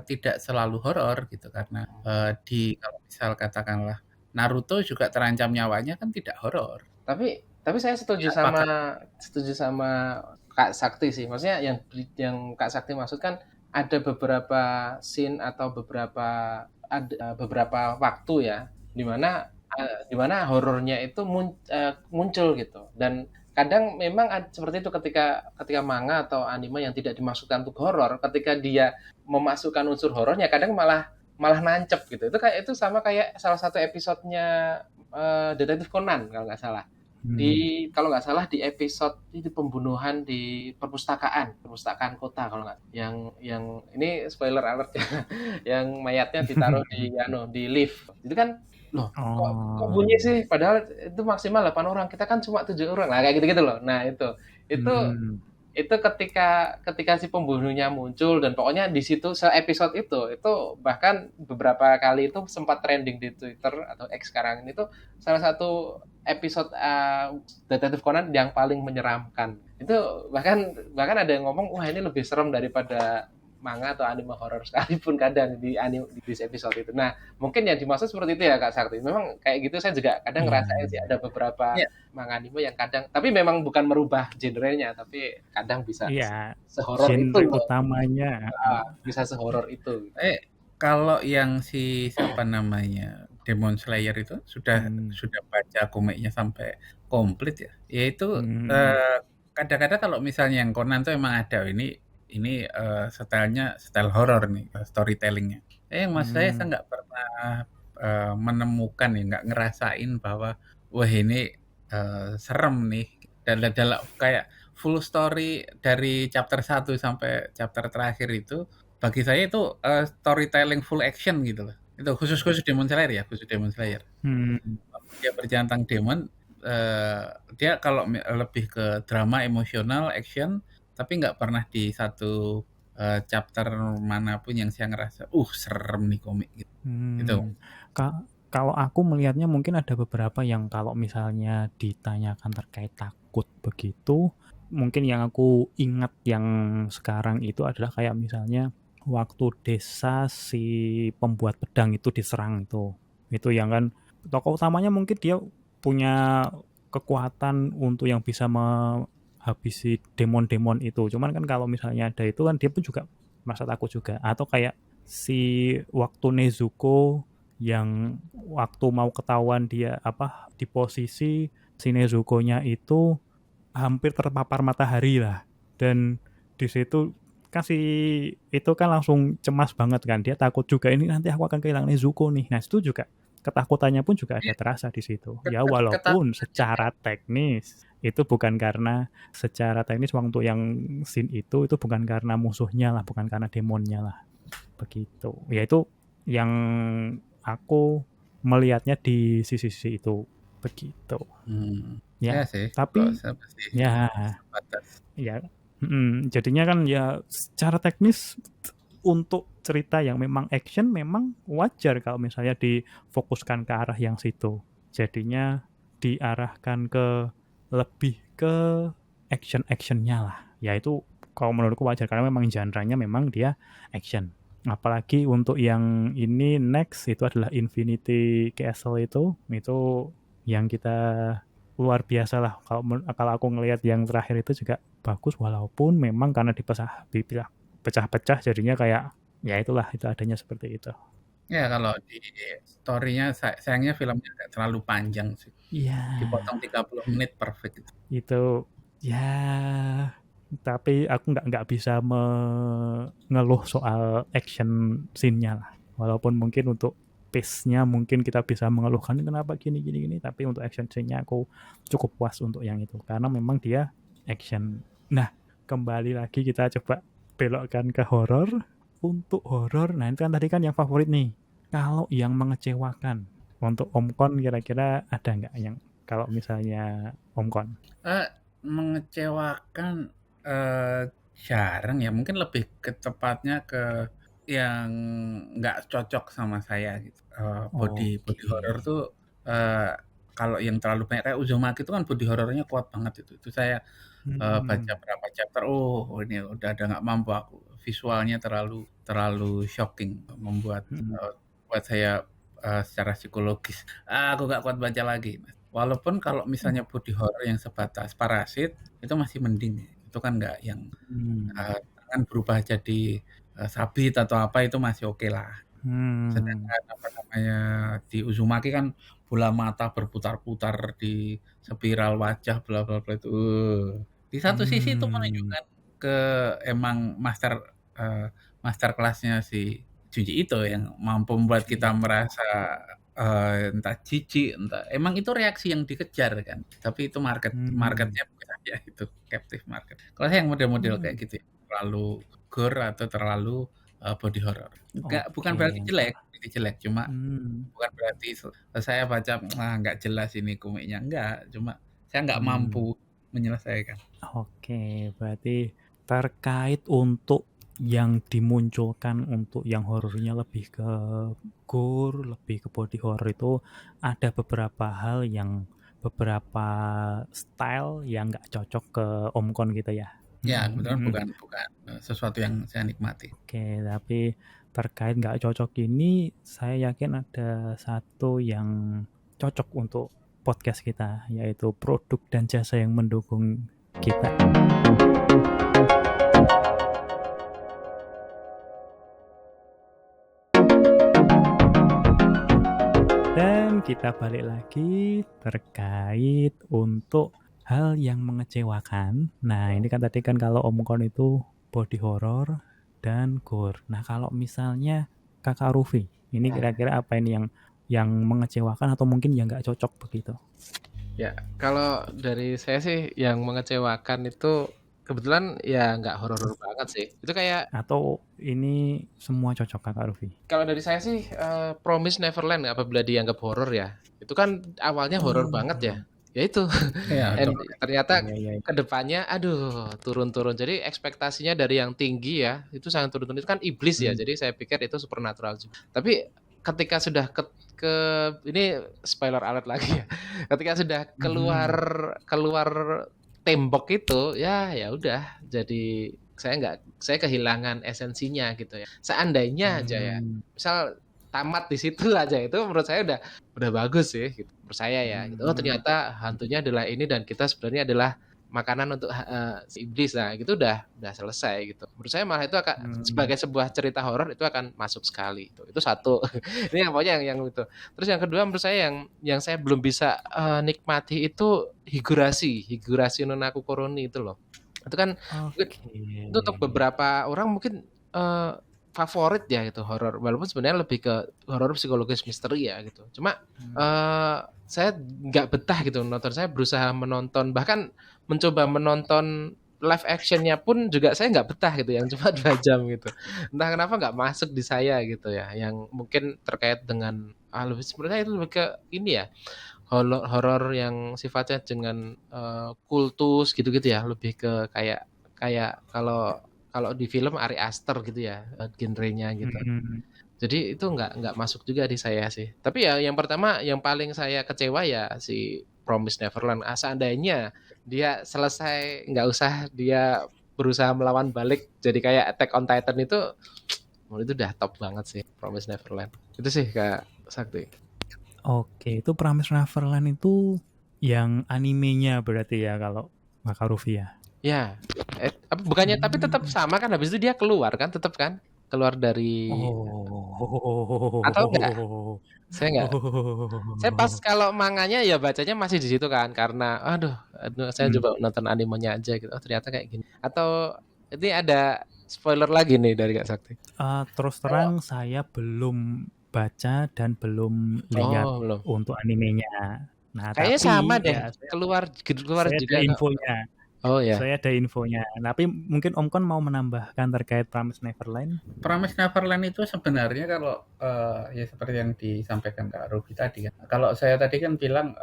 tidak selalu horor gitu, karena kalau misal katakanlah Naruto juga terancam nyawanya kan tidak horor. Tapi saya setuju sama Kak Sakti sih. Maksudnya yang Kak Sakti maksud kan ada beberapa scene atau beberapa waktu ya di mana horornya itu muncul gitu. Dan kadang memang seperti itu ketika manga atau anime yang tidak dimasukkan untuk horor, ketika dia memasukkan unsur horornya kadang malah nancep gitu. Itu sama kayak salah satu episodenya Detektif Conan kalau nggak salah. Kalau nggak salah di episode itu pembunuhan di perpustakaan kota kalau nggak, yang ini spoiler alert ya, yang mayatnya ditaruh di lift itu kan, loh kok bunyi sih, padahal itu maksimal 8 orang, kita kan cuma 7 orang lah, kayak gitu loh. Nah itu itu ketika si pembunuhnya muncul dan pokoknya di situ se-episode itu bahkan beberapa kali itu sempat trending di Twitter atau X sekarang ini tuh salah satu episode Detektif Conan yang paling menyeramkan. Itu bahkan ada yang ngomong, wah ini lebih serem daripada manga atau anime horor sekalipun kadang di episode itu. Nah, mungkin yang dimaksud seperti itu ya Kak Sakti. Memang kayak gitu saya juga kadang ngerasain sih ada beberapa manga anime yang kadang, tapi memang bukan merubah genrenya, tapi kadang bisa sehoror itu. Utamanya. Bisa sehoror itu. Kalau yang siapa namanya Demon Slayer itu sudah baca komiknya sampai komplit ya. Yaitu kadang-kadang kalau misalnya yang Conan tuh emang ada ini stylenya style horor nih, storytellingnya. Yang maksud saya nggak pernah menemukan ya, nggak ngerasain bahwa wah ini serem nih. Dan kayak full story dari chapter 1 sampai chapter terakhir itu, bagi saya itu storytelling full action gitu loh. Itu khusus Demon Slayer ya, khusus Demon Slayer. Dia berjalan tentang demon, dia kalau lebih ke drama, emosional, action, tapi nggak pernah di satu chapter manapun yang saya ngerasa serem nih komik gitu. Gitu. Kalau aku melihatnya mungkin ada beberapa yang kalau misalnya ditanyakan terkait takut begitu, mungkin yang aku ingat yang sekarang itu adalah kayak misalnya waktu desa si pembuat pedang itu diserang itu yang kan tokoh utamanya mungkin dia punya kekuatan untuk yang bisa habisi demon-demon itu. Cuman kan kalau misalnya ada itu kan dia pun juga merasa takut juga. Atau kayak si waktu Nezuko yang waktu mau ketahuan dia di posisi si Nezuko-nya itu hampir terpapar matahari lah. Dan di situ kasih itu kan langsung cemas banget kan. Dia takut juga ini nanti aku akan kehilangan Nezuko nih. Nah, itu juga ketakutannya pun juga ada terasa di situ. Ya walaupun secara teknis itu bukan karena secara teknis waktu yang scene itu bukan karena musuhnya lah, bukan karena demonnya lah. Begitu. Ya itu yang aku melihatnya di sisi-sisi itu begitu. Ya sih, tapi ya jadinya kan ya secara teknis untuk cerita yang memang action memang wajar kalau misalnya difokuskan ke arah yang situ. Jadinya diarahkan ke lebih ke action-actionnya lah. Ya itu kalau menurutku wajar karena memang genre-nya memang dia action. Apalagi untuk yang ini next itu adalah Infinity Castle itu yang kita luar biasa lah. Kalau aku ngelihat yang terakhir itu juga bagus walaupun memang karena pecah-pecah jadinya kayak ya itulah itu adanya seperti itu. Ya kalau di story-nya sayangnya filmnya nggak terlalu panjang sih. Iya. Dipotong 30 menit perfect. Itu ya tapi aku nggak bisa mengeluh soal action scene-nya lah. Walaupun mungkin untuk pace-nya mungkin kita bisa mengeluhkan kenapa gini tapi untuk action scene-nya aku cukup puas untuk yang itu karena memang dia action. Nah, kembali lagi kita coba belokkan ke horor. Untuk horor, nah itu kan tadi kan yang favorit nih. Kalau yang mengecewakan untuk Om Kon kira-kira ada nggak yang kalau misalnya Om Kon? Mengecewakan jarang ya, mungkin lebih tepatnya ke yang nggak cocok sama saya gitu. Body horror tuh kalau yang terlalu banyak kayak Uzumaki itu kan body horornya kuat banget itu saya baca berapa chapter ini udah nggak mampu aku, visualnya terlalu shocking, membuat buat saya secara psikologis aku nggak kuat baca lagi. Walaupun kalau misalnya body horror yang sebatas Parasit itu masih mending, itu kan nggak yang kan berubah jadi sabit atau apa itu masih oke lah. Sedangkan di Uzumaki kan bola mata berputar-putar di spiral wajah bla bla bla itu. Di satu sisi itu menunjukkan ke emang master kelasnya si Junji Ito yang mampu membuat kita merasa entah jijik, entah emang itu reaksi yang dikejar kan. Tapi itu marketnya bukan aja itu captive market. Kalau saya yang model-model kayak gitu terlalu gore atau terlalu body horror. Bukan berarti jelek, cuma bukan berarti saya baca nggak jelas ini komiknya, enggak, cuma saya nggak mampu menyelesaikan. Oke, berarti terkait untuk yang dimunculkan untuk yang horornya lebih ke gore, lebih ke body horror itu ada beberapa hal yang beberapa style yang nggak cocok ke Omkon gitu ya. Ya, kebetulan bukan sesuatu yang saya nikmati. Oke, tapi terkait nggak cocok ini, saya yakin ada satu yang cocok untuk podcast kita, yaitu produk dan jasa yang mendukung kita. Dan kita balik lagi terkait untuk hal yang mengecewakan. Nah, ini kan tadi kan kalau Omkon itu body horror dan gore. Nah, kalau misalnya Kakak Rufi, ini kira-kira apa ini yang mengecewakan atau mungkin yang nggak cocok begitu? Ya, kalau dari saya sih yang mengecewakan itu kebetulan ya nggak horor banget sih. Itu kayak Atau ini semua cocok Kakak Rufi? kalau dari saya sih Promise Neverland apabila dianggap horor ya. Itu kan awalnya horor banget ya. Ya itu. Ya, And ternyata Iya. kedepannya aduh turun-turun. Jadi ekspektasinya dari yang tinggi ya, itu sangat turun-turun. Itu kan iblis ya. Jadi saya pikir itu supernatural juga. Tapi ketika sudah ke ini spoiler alert lagi ya. Ketika sudah keluar tembok itu ya udah jadi saya kehilangan esensinya gitu ya. Seandainya aja ya. Misal tamat di situ aja itu menurut saya udah bagus sih gitu. Menurut saya ya gitu. Oh ternyata hantunya adalah ini dan kita sebenarnya adalah makanan untuk si iblis. Nah gitu udah selesai gitu. Menurut saya malah itu akan sebagai sebuah cerita horor itu akan masuk sekali itu satu. Ini yang pokoknya yang itu. Terus yang kedua menurut saya yang saya belum bisa nikmati itu higurasi Nonaku Koroni itu loh. Itu kan itu untuk beberapa orang mungkin favorit ya gitu horor, walaupun sebenarnya lebih ke horor psikologis misteri ya gitu. Cuma saya nggak betah gitu nonton. Saya berusaha menonton, bahkan mencoba menonton live actionnya pun juga saya nggak betah gitu, yang cuma 2 jam gitu. Entah kenapa nggak masuk di saya gitu ya, yang mungkin terkait dengan lebih sebenarnya itu lebih ke ini ya, horor yang sifatnya dengan kultus gitu-gitu ya, lebih ke kayak kalau di film Ari Aster gitu ya genrenya gitu. Jadi itu nggak masuk juga di saya sih. Tapi ya yang pertama yang paling saya kecewa ya si Promise Neverland. Seandainya dia selesai nggak usah dia berusaha melawan balik jadi kayak Attack on Titan itu udah top banget sih Promise Neverland. Itu sih Kak Sakti. Oke, itu Promise Neverland itu yang animenya berarti ya kalau Kakak Rufi ya? Ya, bukannya tapi tetap sama kan habis itu dia keluar kan tetap kan? Keluar dari atau enggak? Saya pas kalau manganya ya bacanya masih di situ kan karena aduh saya coba nonton animenya aja gitu. Oh, ternyata kayak gini. Atau ini ada spoiler lagi nih dari Kak Sakti. Terus terang saya belum baca dan belum lihat untuk animenya. Nah, kayaknya tapi sama deh. ya keluar saya juga ada infonya. Oh ya. Saya ada infonya. Tapi mungkin Om Kon mau menambahkan terkait Promise Neverland? Promise Neverland itu sebenarnya kalau ya seperti yang disampaikan Kak Ruby tadi kan. Kalau saya tadi kan bilang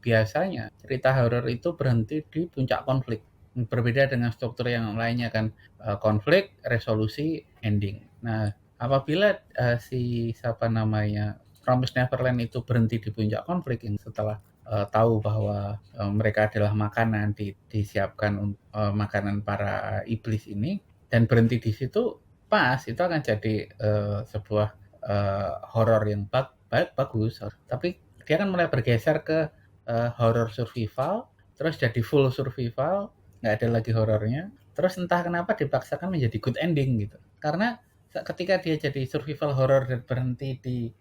biasanya cerita horor itu berhenti di puncak konflik. Berbeda dengan struktur yang lainnya kan, konflik, resolusi, ending. Nah, apabila Promise Neverland itu berhenti di puncak konflik yang setelah tahu bahwa mereka adalah makanan disiapkan makanan para iblis ini dan berhenti di situ pas itu akan jadi sebuah horor yang bagus, tapi dia kan mulai bergeser ke horor survival, terus jadi full survival, nggak ada lagi horornya, terus entah kenapa dipaksakan menjadi good ending gitu, karena ketika dia jadi survival horror dan berhenti di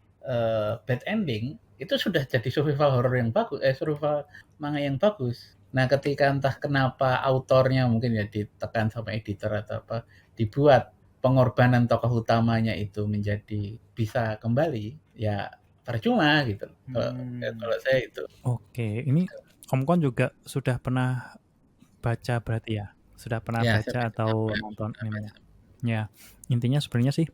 bad ending, itu sudah jadi survival horror yang bagus, survival manga yang bagus. Nah, ketika entah kenapa autornya mungkin ya ditekan sama editor atau apa, dibuat pengorbanan tokoh utamanya itu menjadi bisa kembali, ya percuma gitu. Kalau saya itu. Oke, ini Om Kon juga sudah pernah baca berarti ya? Sudah pernah baca atau nonton animenya? Ya, intinya sebenarnya sih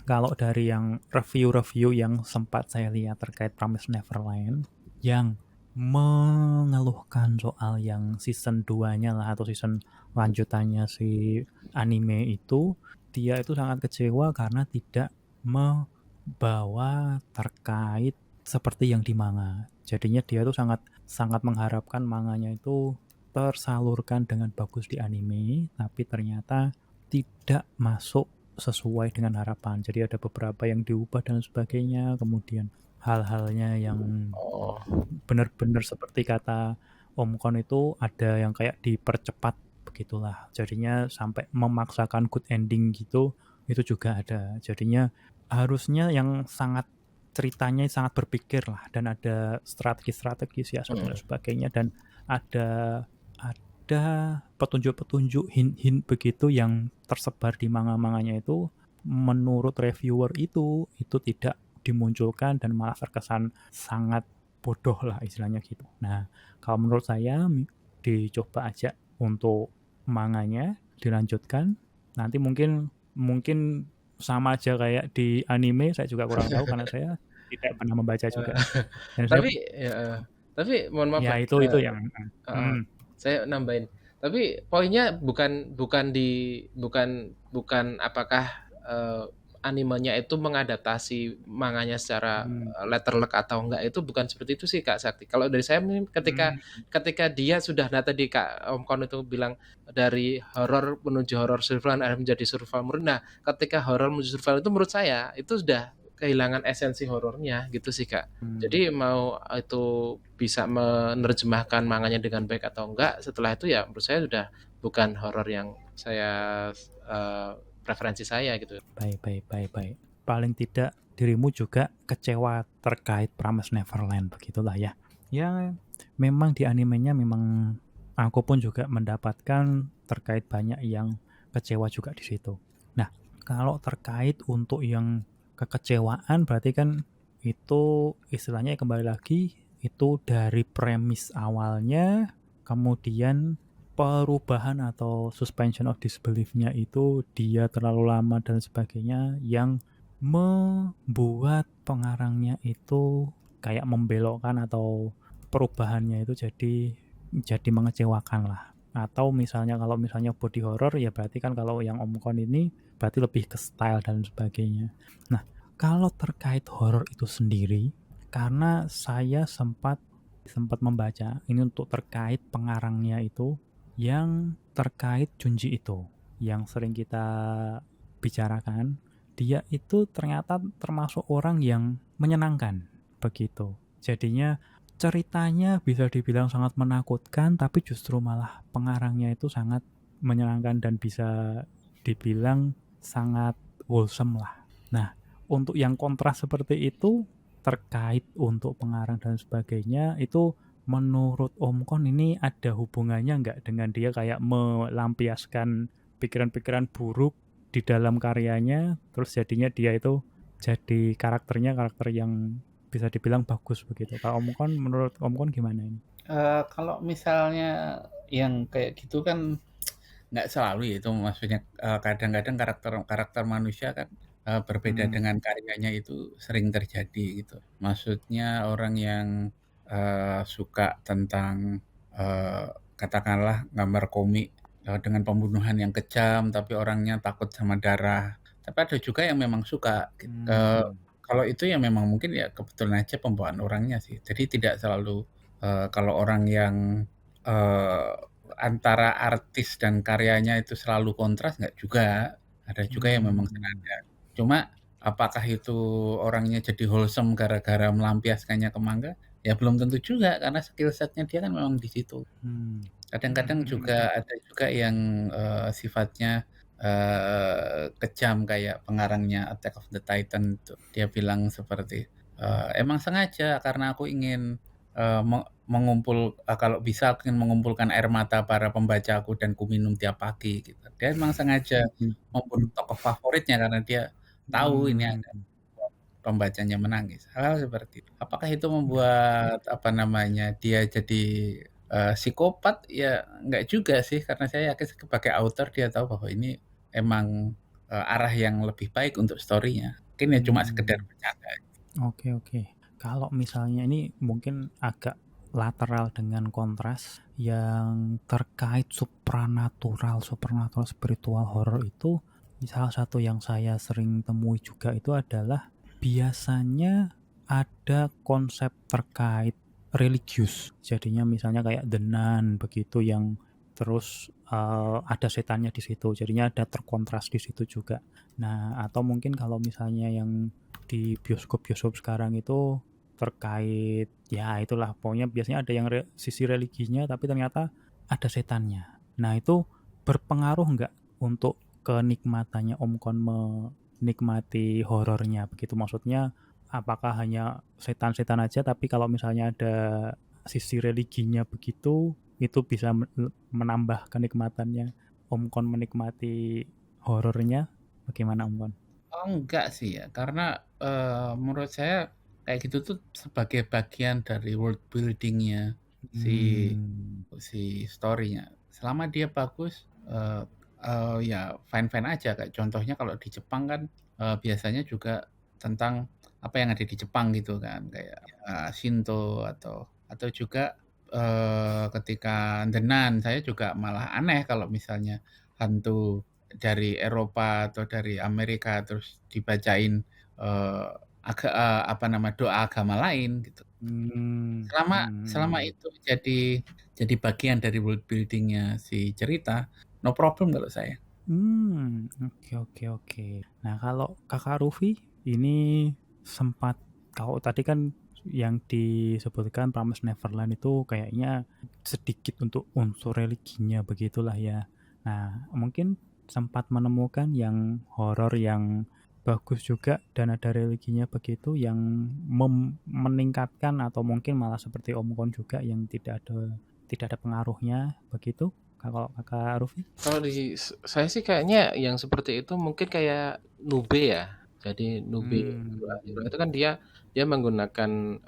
kalau dari yang review-review yang sempat saya lihat terkait Promise Neverland, yang mengeluhkan soal yang season 2-nya lah atau season lanjutannya si anime itu, dia itu sangat kecewa karena tidak membawa terkait seperti yang di manga. Jadinya dia tuh sangat mengharapkan manganya itu tersalurkan dengan bagus di anime, tapi ternyata tidak masuk sesuai dengan harapan. Jadi ada beberapa yang diubah dan sebagainya, kemudian hal-halnya yang Oh, benar-benar seperti kata Om Kon itu ada yang kayak dipercepat begitulah. Jadinya sampai memaksakan good ending gitu, itu juga ada. Jadinya harusnya yang ceritanya sangat berpikir lah dan ada strategi-strategi siasat dan sebagainya dan ada petunjuk-petunjuk hint-hint begitu yang tersebar di manga-manganya itu menurut reviewer itu tidak dimunculkan dan malah terkesan sangat bodoh lah istilahnya gitu. Nah, kalau menurut saya dicoba aja untuk manganya dilanjutkan. Nanti mungkin sama aja kayak di anime, saya juga kurang tahu karena saya tidak pernah membaca juga. Dan saya tapi ya, tapi mohon maaf ya Mas, itu yang saya nambahin. Tapi poinnya bukan apakah animenya itu mengadaptasi manganya secara letterlek atau enggak, itu bukan seperti itu sih Kak Sakti. Kalau dari saya ketika dia sudah tadi Kak Om Kon itu bilang dari horor menuju horor survival menjadi survival murni. Nah, ketika horor menuju survival itu menurut saya itu sudah kehilangan esensi horornya gitu sih Kak. Jadi mau itu bisa menerjemahkan manganya dengan baik atau enggak, setelah itu ya menurut saya sudah bukan horor yang saya preferensi saya gitu. Baik. Paling tidak dirimu juga kecewa terkait Promised Neverland begitulah ya. Ya memang di animenya memang aku pun juga mendapatkan terkait banyak yang kecewa juga di situ. Nah, kalau terkait untuk yang kekecewaan berarti kan itu istilahnya kembali lagi itu dari premis awalnya, kemudian perubahan atau suspension of disbelief-nya itu dia terlalu lama dan sebagainya yang membuat pengarangnya itu kayak membelokkan atau perubahannya itu jadi mengecewakan lah. Atau kalau misalnya body horror ya berarti kan kalau yang Om Kon ini berarti lebih ke style dan sebagainya. Nah, kalau terkait horror itu sendiri, karena saya sempat membaca ini untuk terkait pengarangnya itu yang terkait Junji itu yang sering kita bicarakan, dia itu ternyata termasuk orang yang menyenangkan begitu. Jadinya ceritanya bisa dibilang sangat menakutkan, tapi justru malah pengarangnya itu sangat menyenangkan dan bisa dibilang sangat wholesome lah. Nah, untuk yang kontras seperti itu terkait untuk pengarang dan sebagainya itu menurut Om Kon ini ada hubungannya nggak dengan dia kayak melampiaskan pikiran-pikiran buruk di dalam karyanya, terus jadinya dia itu jadi karakter yang bisa dibilang bagus begitu. Kalau Om Kon, menurut Om Kon gimana ini? Kalau misalnya yang kayak gitu kan nggak selalu ya itu maksudnya kadang-kadang karakter manusia kan berbeda dengan karyanya itu sering terjadi gitu. Maksudnya orang yang suka tentang katakanlah gambar komik dengan pembunuhan yang kejam tapi orangnya takut sama darah. Tapi ada juga yang memang suka. Kalau itu ya memang mungkin ya kebetulan aja pembawaan orangnya sih. Jadi tidak selalu kalau orang yang antara artis dan karyanya itu selalu kontras nggak juga. Ada juga yang memang senada. Cuma apakah itu orangnya jadi wholesome gara-gara melampiaskannya ke manga? Ya belum tentu juga karena skill setnya dia kan memang di situ. Kadang-kadang juga ada juga yang sifatnya kejam kayak pengarangnya Attack of the Titan itu. Dia bilang seperti emang sengaja karena aku ingin kalau bisa aku ingin mengumpulkan air mata para pembacaku dan ku minum tiap pagi gitu. Dia emang sengaja membunuh tokoh favoritnya karena dia tahu ini akan pembacanya menangis. Hal seperti itu. Apakah itu membuat dia jadi psikopat? Ya enggak juga sih karena saya yakin sebagai author dia tahu bahwa ini emang arah yang lebih baik untuk story-nya. Mungkin ya cuma sekedar bercanda. Oke. Kalau misalnya ini mungkin agak lateral dengan kontras yang terkait supranatural spiritual horror itu. Salah satu yang saya sering temui juga itu adalah biasanya ada konsep terkait religius. Jadinya misalnya kayak The Nun begitu yang terus ada setannya di situ. Jadinya ada terkontras di situ juga. Nah, atau mungkin kalau misalnya yang di bioskop-bioskop sekarang itu terkait ya itulah pokoknya biasanya ada yang sisi religinya tapi ternyata ada setannya. Nah, itu berpengaruh nggak untuk kenikmatannya Om Kon menikmati horornya begitu? Maksudnya apakah hanya setan-setan aja tapi kalau misalnya ada sisi religinya begitu itu bisa menambah kenikmatannya Om Kon menikmati horornya? Bagaimana Om Kon? Oh, enggak sih ya, karena menurut saya kayak gitu tuh sebagai bagian dari world building-nya si story-nya. Selama dia bagus, ya fine-fine aja. Kayak contohnya kalau di Jepang kan biasanya juga tentang apa yang ada di Jepang gitu kan, kayak Shinto atau juga ketika The Nun, saya juga malah aneh kalau misalnya hantu dari Eropa atau dari Amerika terus dibacain doa agama lain gitu. Selama itu jadi bagian dari world building-nya si cerita, no problem kalau saya. Oke. Nah, kalau Kakak Rufi ini sempat kalau tadi kan yang disebutkan Promised Neverland itu kayaknya sedikit untuk unsur religinya begitulah ya. Nah, mungkin sempat menemukan yang horor yang bagus juga dan ada religinya begitu yang meningkatkan atau mungkin malah seperti Om Kon juga yang tidak ada pengaruhnya begitu. Kalau Kakak Rufi? Kalau di saya sih kayaknya yang seperti itu mungkin kayak Nube ya. Jadi Nube itu kan dia menggunakan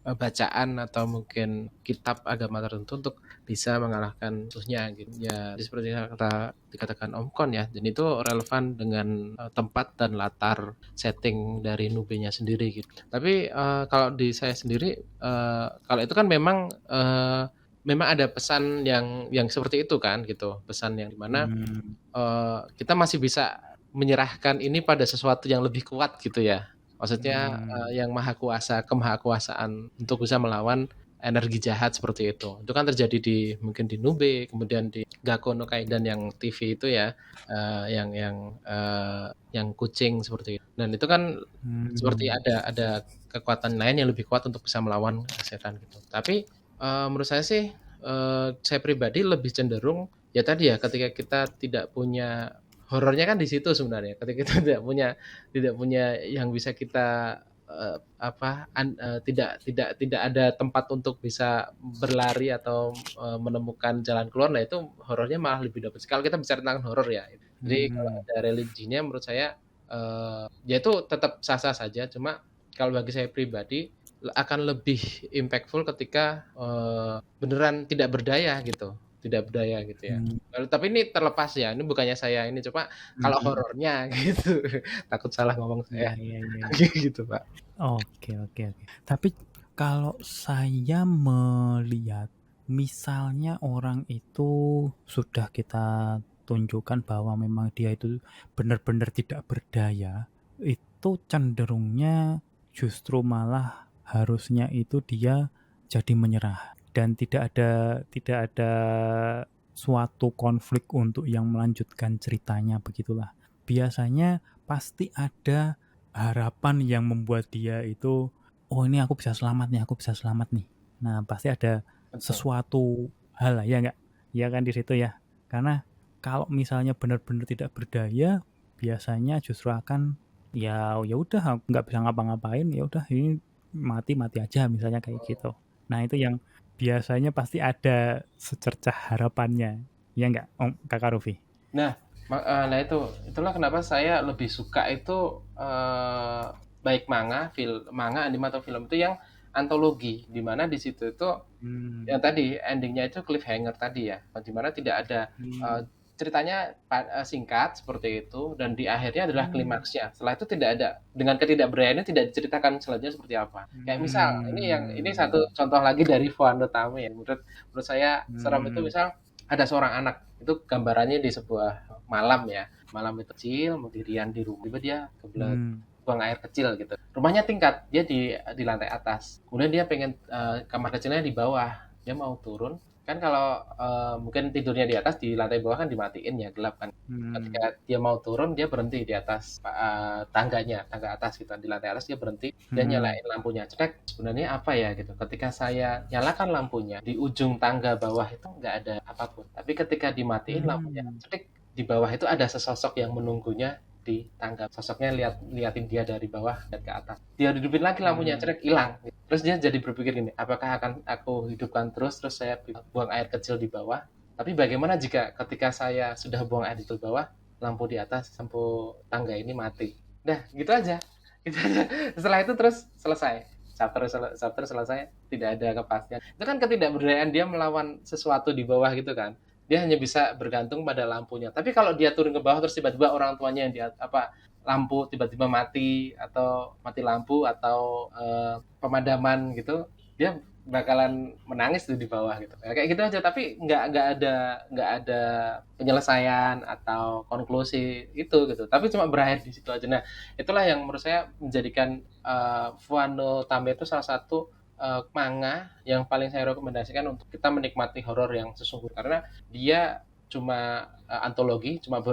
bacaan atau mungkin kitab agama tertentu untuk bisa mengalahkan musuhnya gitu. Ya seperti kata dikatakan Om Kon ya. Dan itu relevan dengan tempat dan latar setting dari Nube-nya sendiri gitu. Tapi kalau di saya sendiri kalau itu kan memang ada pesan yang seperti itu kan gitu, pesan yang dimana kita masih bisa menyerahkan ini pada sesuatu yang lebih kuat gitu ya, maksudnya yang maha kuasa, kemahakuasaan untuk bisa melawan energi jahat seperti itu kan terjadi mungkin di Nube, kemudian di Gakkou no Kaidan yang TV itu ya, yang kucing seperti itu, dan itu kan seperti ada kekuatan lain yang lebih kuat untuk bisa melawan setan gitu. Tapi menurut saya sih, saya pribadi lebih cenderung ya tadi ya, ketika kita tidak punya horornya kan di situ sebenarnya. Ketika kita tidak punya yang bisa kita tidak ada tempat untuk bisa berlari atau menemukan jalan keluar, nah itu horornya malah lebih dapat. Kalau kita bicara tentang horor ya, jadi kalau ada religinya menurut saya ya itu tetap sah-sah saja. Cuma kalau bagi saya pribadi akan lebih impactful ketika beneran tidak berdaya gitu ya. Tapi ini terlepas ya, ini bukannya saya ini, coba kalau horornya gitu takut salah ngomong saya. Gitu Pak. Oke. Tapi kalau saya melihat misalnya orang itu sudah kita tunjukkan bahwa memang dia itu benar-benar tidak berdaya, itu cenderungnya justru malah harusnya itu dia jadi menyerah dan tidak ada suatu konflik untuk yang melanjutkan ceritanya begitulah. Biasanya pasti ada harapan yang membuat dia itu ini aku bisa selamat nih. Nah, pasti ada sesuatu hal ya enggak? Ya kan di situ ya. Karena kalau misalnya benar-benar tidak berdaya, biasanya justru akan ya udah nggak bisa ngapa-ngapain, ya udah ini mati aja misalnya kayak gitu. Nah, itu yang biasanya pasti ada secercah harapannya. Ya enggak, Kakak Rufi? Nah itulah kenapa saya lebih suka itu baik manga, anime atau film itu yang antologi, di mana di situ itu yang tadi endingnya itu cliffhanger tadi ya, di mana tidak ada ceritanya singkat seperti itu, dan di akhirnya adalah klimaksnya. Setelah itu tidak ada, dengan ketidakberdayaannya tidak diceritakan selanjutnya seperti apa. Kayak misal ini satu contoh lagi dari Fuan Tame ya. Menurut saya seram itu misal ada seorang anak, itu gambarannya di sebuah malam ya. Malam itu kecil, sendirian di rumah, tiba dia kebelet buang air kecil gitu. Rumahnya tingkat, dia di lantai atas. Kemudian dia pengen kamar kecilnya di bawah. Dia mau turun, kan kalau mungkin tidurnya di atas, di lantai bawah kan dimatiin ya, gelap kan. Ketika dia mau turun, dia berhenti di atas tangga atas gitu, di lantai atas dia berhenti, dia nyalain lampunya, cetek. Sebenarnya apa ya gitu, ketika saya nyalakan lampunya di ujung tangga bawah itu nggak ada apapun, tapi ketika dimatiin lampunya, cetek, di bawah itu ada sesosok yang menunggunya di tangga. Sosoknya liatin dia dari bawah dan ke atas. Dia hidupin lagi lampunya, cetek, hilang. Terus dia jadi berpikir gini, apakah akan aku hidupkan terus saya buang air kecil di bawah? Tapi bagaimana jika ketika saya sudah buang air di bawah, lampu di atas, lampu tangga ini mati? Nah, gitu aja. Gitu aja. Setelah itu terus selesai. Chapter selesai, tidak ada kepastian. Itu kan ketidakberdayaan dia melawan sesuatu di bawah gitu kan. Dia hanya bisa bergantung pada lampunya. Tapi kalau dia turun ke bawah terus tiba-tiba orang tuanya yang lampu tiba-tiba mati, atau mati lampu, atau pemadaman gitu, dia bakalan menangis tuh di bawah gitu. Ya, kayak gitu aja, tapi nggak ada penyelesaian atau konklusi itu gitu. Tapi cuma berakhir di situ aja. Nah, itulah yang menurut saya menjadikan Fuan Tame itu salah satu manga yang paling saya rekomendasikan untuk kita menikmati horor yang sesungguhnya, karena dia cuma antologi, cuma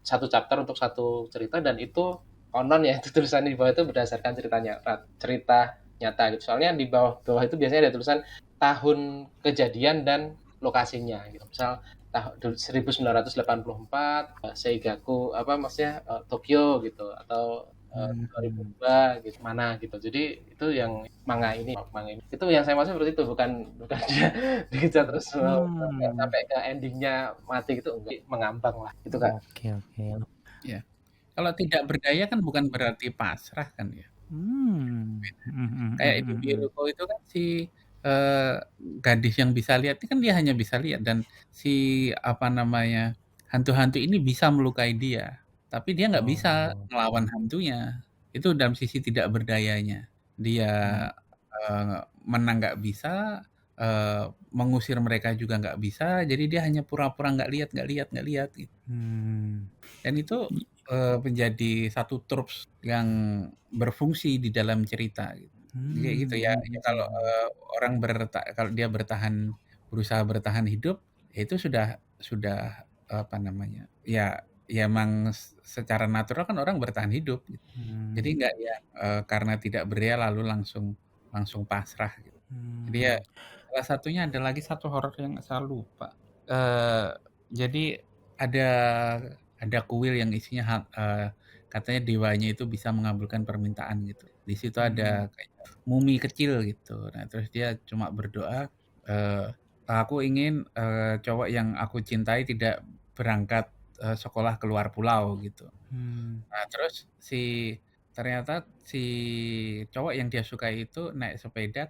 satu chapter untuk satu cerita, dan itu konon ya, itu tulisan di bawah itu berdasarkan cerita nyata gitu. Soalnya di bawah itu biasanya ada tulisan tahun kejadian dan lokasinya gitu. Misal tahun 1984 Seigaku maksudnya Tokyo gitu, atau 2002 gitu, mana gitu. Jadi itu yang manga ini itu yang saya maksud seperti itu, bukan dia dikejar terus sampai ke endingnya mati gitu, enggak, mengambang lah gitu kan. Oke. Ya, kalau tidak berdaya kan bukan berarti pasrah kan ya. Kayak Ibu Biruko itu kan si gadis yang bisa lihat itu kan, dia hanya bisa lihat, dan si hantu-hantu ini bisa melukai dia, tapi dia nggak bisa melawan hantunya. Itu dalam sisi tidak berdayanya. Dia menang nggak bisa, mengusir mereka juga nggak bisa, jadi dia hanya pura-pura nggak lihat gitu. Dan itu menjadi satu tropes yang berfungsi di dalam cerita gitu. Kayak gitu ya. Kalau orang kalau dia berusaha bertahan hidup, ya itu sudah ya emang secara natural kan orang bertahan hidup gitu. Jadi nggak ya karena tidak berdaya lalu langsung pasrah gitu. Jadi ya salah satunya ada lagi satu horor yang saya lupa. Jadi ada kuil yang isinya katanya dewanya itu bisa mengabulkan permintaan gitu. Di situ ada kayak mumi kecil gitu. Nah, terus dia cuma berdoa, aku ingin cowok yang aku cintai tidak berangkat sekolah keluar pulau gitu. Nah, terus ternyata si cowok yang dia sukai itu naik sepeda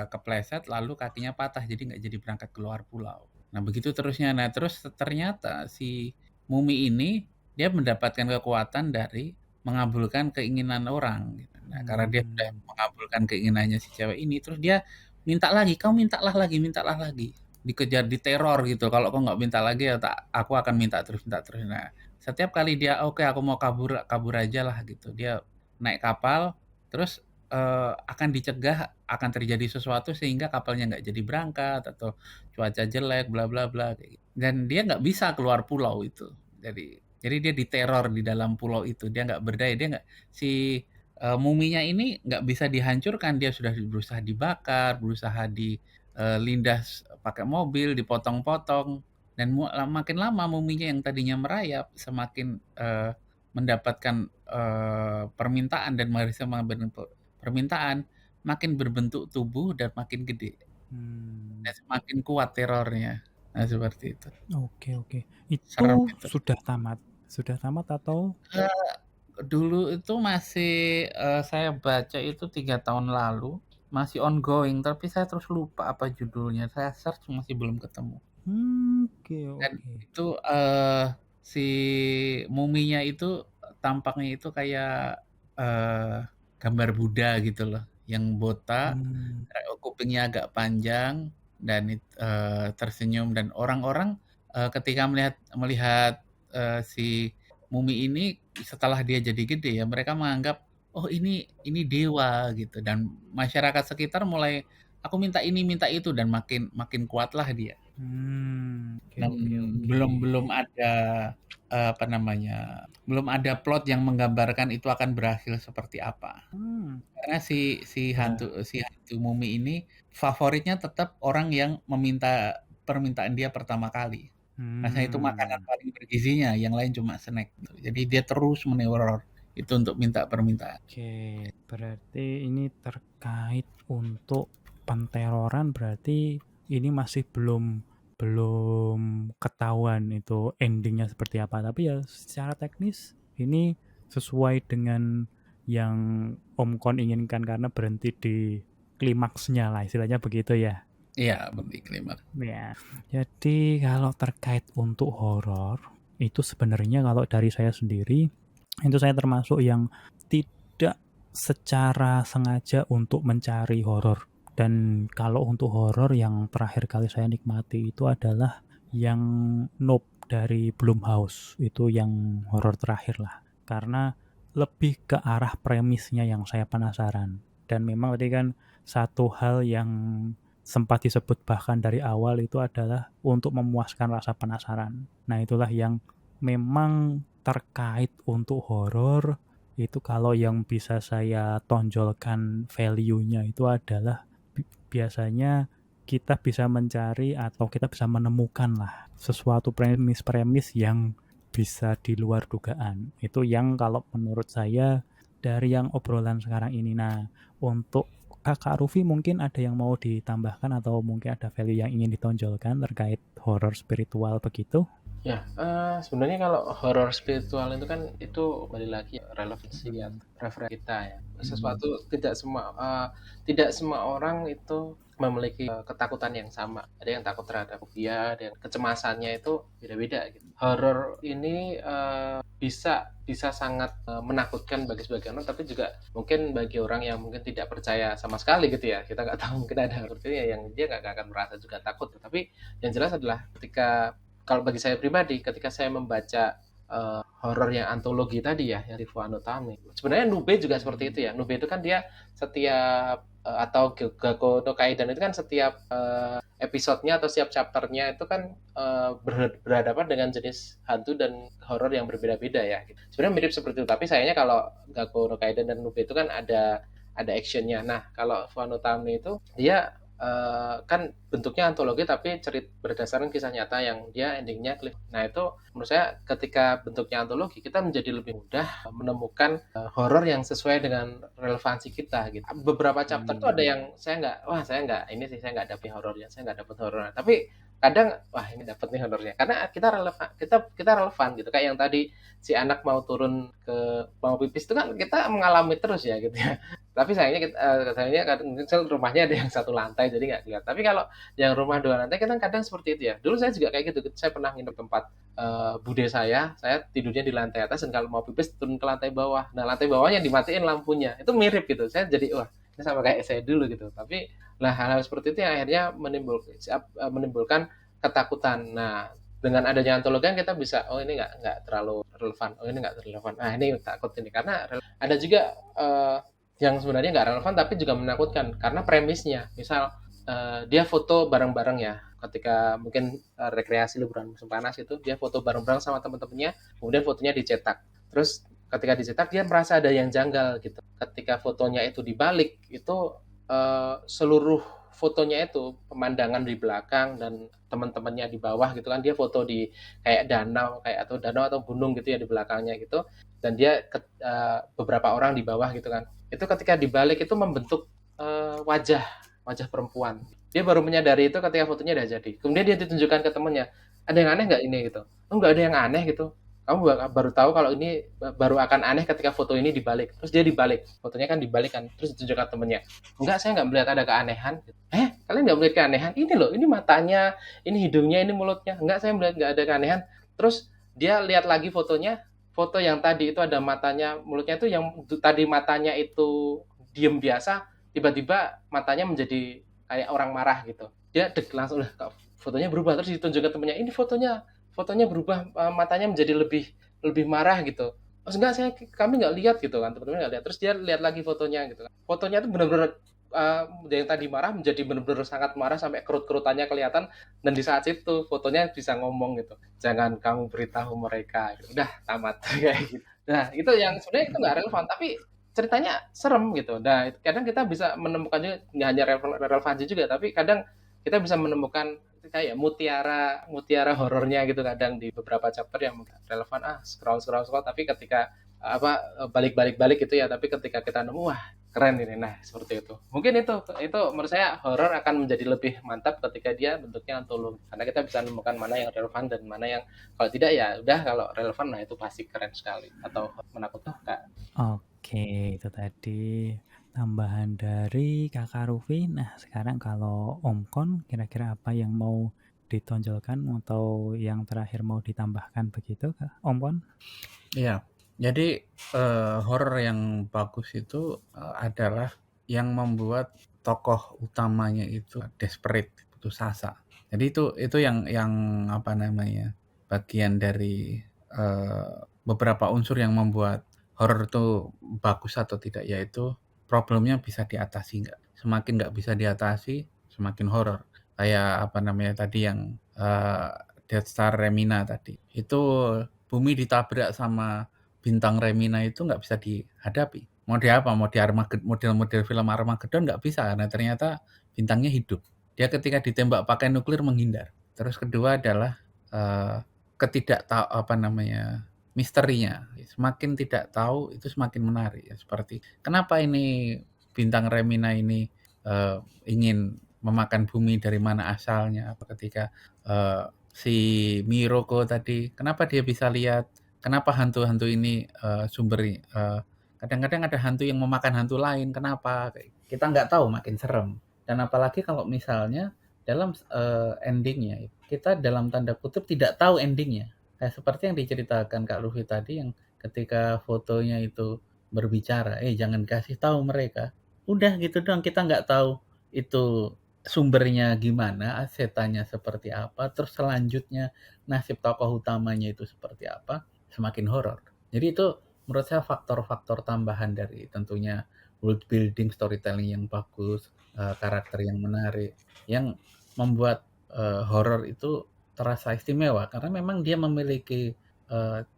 kepleset lalu kakinya patah, jadi nggak jadi berangkat keluar pulau. Nah, begitu terusnya. Nah, terus ternyata si mumi ini dia mendapatkan kekuatan dari mengabulkan keinginan orang gitu. Nah, karena dia sudah mengabulkan keinginannya si cewek ini, terus dia minta lagi, kau mintalah lagi. Dikejar, diteror gitu. Kalau kau nggak minta lagi ya aku akan minta terus. Nah, setiap kali dia oke, aku mau kabur aja lah gitu. Dia naik kapal, terus akan dicegah, akan terjadi sesuatu sehingga kapalnya nggak jadi berangkat, atau cuaca jelek, bla bla bla kayak gitu. Dan dia nggak bisa keluar pulau itu. Jadi dia diteror di dalam pulau itu. Dia nggak berdaya, si muminya ini nggak bisa dihancurkan. Dia sudah berusaha dibakar, berusaha dilindas pakai mobil, dipotong-potong, dan makin lama muminya yang tadinya merayap semakin mendapatkan permintaan, dan permintaan makin berbentuk tubuh dan makin gede, dan semakin kuat terornya. Nah, seperti itu. Oke. Serem Itu itu. sudah tamat atau? Dulu itu masih saya baca itu 3 tahun lalu, masih ongoing, tapi saya terus lupa apa judulnya. Saya search masih belum ketemu. Oke Dan oke. itu si muminya itu tampaknya itu kayak gambar Buddha gitu loh, yang botak, Mmm, kupingnya agak panjang dan tersenyum, dan orang-orang ketika melihat melihat si mumi ini setelah dia jadi gede ya, mereka menganggap, oh ini dewa gitu, dan masyarakat sekitar mulai aku minta ini minta itu, dan makin makin kuatlah dia. oke Dan oke oke. belum ada apa namanya, belum ada plot yang menggambarkan itu akan berakhir seperti apa. Mmm, Karena ya, si hantu mumi ini favoritnya tetap orang yang meminta permintaan dia pertama kali. Karena itu makanan mmm, paling bergizinya, yang lain cuma snack gitu. Jadi dia terus meneror itu untuk minta permintaan. oke. Berarti ini terkait untuk penteroran berarti ini masih belum belum ketahuan itu ending-nya seperti apa. Tapi ya secara teknis ini sesuai dengan yang Om Kon inginkan karena berhenti di klimaksnya lah istilahnya begitu ya. Iya, beriklim. Ya, jadi kalau terkait untuk horor, itu sebenarnya kalau dari saya sendiri, itu saya termasuk yang tidak secara sengaja untuk mencari horor. Dan kalau untuk horor yang terakhir kali saya nikmati itu adalah yang Nope dari Blumhouse. Itu yang horor terakhir lah. Karena lebih ke arah premisnya yang saya penasaran. Dan memang tadi kan satu hal yang sempat disebut bahkan dari awal itu adalah untuk memuaskan rasa penasaran. Nah, itulah yang memang terkait untuk horor itu kalau yang bisa saya tonjolkan value-nya itu adalah biasanya kita bisa mencari atau kita bisa menemukan lah sesuatu premis-premis yang bisa di luar dugaan. Itu yang kalau menurut saya dari yang obrolan sekarang ini. Nah, untuk Kakak Rufi mungkin ada yang mau ditambahkan atau mungkin ada value yang ingin ditonjolkan terkait horor spiritual begitu? Ya, sebenarnya kalau horor spiritual itu kan itu kembali lagi relevansi ya, referensi kita ya. Hmm. Sesuatu tidak semua orang itu memiliki ketakutan yang sama. Ada yang takut terhadap fobia, ada yang kecemasannya itu beda-beda gitu. Horor ini bisa bisa sangat menakutkan bagi sebagian orang, tapi juga mungkin bagi orang yang mungkin tidak percaya sama sekali gitu ya. Kita nggak tahu, mungkin ada seperti yang dia nggak akan merasa juga takut. Tapi yang jelas adalah ketika kalau bagi saya pribadi, ketika saya membaca horor yang antologi tadi ya, yang Rivo Anotami. Sebenarnya Nube juga seperti itu ya. Nube itu kan dia setiap atau Gakko no Kaiden itu kan setiap episodenya atau setiap chapternya itu kan berhadapan dengan jenis hantu dan horor yang berbeda-beda ya. Sebenarnya mirip seperti itu, tapi sayangnya kalau Gakko no Kaiden dan Nube itu kan ada actionnya. Nah, kalau Wano Tame itu dia kan bentuknya antologi tapi berdasarkan kisah nyata yang dia endingnya cliff. Nah itu menurut saya ketika bentuknya antologi kita menjadi lebih mudah menemukan horor yang sesuai dengan relevansi kita gitu. Beberapa chapter tuh ada Hmm. yang saya nggak ini sih saya nggak dapet horornya, saya nggak dapet horornya. Tapi kadang wah ini dapet nih horornya karena kita relevan gitu kayak yang tadi si anak mau turun ke mau pipis itu kan kita mengalami terus ya gitu ya. Tapi sayangnya kadang rumahnya ada yang satu lantai jadi nggak kelihatan. Tapi kalau yang rumah dua lantai kan kadang seperti itu ya. Dulu saya juga kayak gitu. Saya pernah nginep tempat bude saya tidurnya di lantai atas dan kalau mau pipis turun ke lantai bawah. Nah lantai bawahnya dimatiin lampunya. Itu mirip gitu. Saya jadi wah ini sama kayak saya dulu gitu. Tapi lah hal-hal seperti itu yang akhirnya menimbulkan ketakutan. Nah dengan adanya antologi kan kita bisa oh ini nggak terlalu relevan, oh ini nggak relevan, nah ini takut ini karena ada juga yang sebenarnya nggak relevan tapi juga menakutkan karena premisnya. Misal dia foto bareng-bareng ya ketika mungkin rekreasi liburan musim panas itu dia foto bareng-bareng sama teman-temannya, kemudian fotonya dicetak. Terus ketika dicetak dia merasa ada yang janggal gitu. Ketika fotonya itu dibalik itu seluruh fotonya itu pemandangan di belakang dan teman-temannya di bawah gitu kan dia foto di kayak danau atau gunung gitu ya di belakangnya gitu dan dia beberapa orang di bawah gitu kan itu ketika dibalik itu membentuk wajah wajah perempuan. Dia baru menyadari itu ketika fotonya udah jadi. Kemudian dia ditunjukkan ke temennya. Ada yang aneh nggak ini gitu? Oh nggak ada yang aneh gitu. kamu baru tahu kalau ini baru akan aneh ketika foto ini dibalik. Terus dia dibalik, fotonya kan dibalik kan, terus ditunjukkan temennya. Enggak, saya nggak melihat ada keanehan. Kalian nggak melihat keanehan? Ini loh, ini matanya, ini hidungnya, ini mulutnya. Enggak, saya melihat nggak ada keanehan. Terus dia lihat lagi fotonya, foto yang tadi itu ada matanya, mulutnya itu yang tadi matanya itu diem biasa, tiba-tiba matanya menjadi kayak orang marah gitu. Dia langsung fotonya berubah, terus ditunjukkan temennya, ini fotonya berubah, matanya menjadi lebih marah gitu. Oh enggak, kami nggak lihat gitu kan, teman-teman nggak lihat. Terus dia lihat lagi fotonya gitu kan. Fotonya itu benar-benar yang tadi marah menjadi benar-benar sangat marah sampai kerut-kerutannya kelihatan, dan di saat itu fotonya bisa ngomong gitu. Jangan kamu beritahu mereka. Gitu. Udah tamat kayak gitu. Nah, itu yang sebenarnya itu nggak relevan, tapi ceritanya serem gitu. Nah, kadang kita bisa menemukan juga nggak hanya relevansi juga, tapi kadang kita bisa menemukan kayak mutiara horornya gitu kadang di beberapa chapter yang relevan, scroll tapi ketika balik gitu ya, tapi ketika kita nemu, wah keren ini, nah seperti itu. Mungkin itu menurut saya horor akan menjadi lebih mantap ketika dia bentuknya antologi, karena kita bisa menemukan mana yang relevan dan mana yang kalau tidak ya udah, kalau relevan nah itu pasti keren sekali atau menakutkan. Oke, itu tadi tambahan dari Kakak Rufi. Nah, sekarang kalau Om Kon, kira-kira apa yang mau ditonjolkan atau yang terakhir mau ditambahkan begitu, Om Kon? Iya, jadi horor yang bagus itu adalah yang membuat tokoh utamanya itu desperate, putus asa. Jadi itu yang apa namanya, bagian dari beberapa unsur yang membuat horor itu bagus atau tidak, yaitu problemnya bisa diatasi nggak. Semakin nggak bisa diatasi, semakin horor. Kayak apa namanya tadi yang Death Star Remina tadi. Itu bumi ditabrak sama bintang Remina itu nggak bisa dihadapi. Mau di apa? Mau di model-model film Armageddon nggak bisa, karena ternyata bintangnya hidup. Dia ketika ditembak pakai nuklir menghindar. Terus kedua adalah misterinya. Semakin tidak tahu itu semakin menarik. Ya, seperti kenapa ini bintang Remina ini ingin memakan bumi, dari mana asalnya? Apa ketika si Miroko tadi, kenapa dia bisa lihat? Kenapa hantu-hantu ini kadang-kadang ada hantu yang memakan hantu lain? Kenapa? Kita nggak tahu, makin serem. Dan apalagi kalau misalnya dalam endingnya, kita dalam tanda kutip tidak tahu endingnya. Kayak seperti yang diceritakan Kak Luffy tadi, yang ketika fotonya itu berbicara, jangan kasih tahu mereka. Udah gitu doang, kita nggak tahu itu sumbernya gimana, setannya seperti apa, terus selanjutnya nasib tokoh utamanya itu seperti apa, semakin horor. Jadi itu menurut saya faktor-faktor tambahan dari tentunya world building, storytelling yang bagus, karakter yang menarik, yang membuat horor itu terasa istimewa, karena memang dia memiliki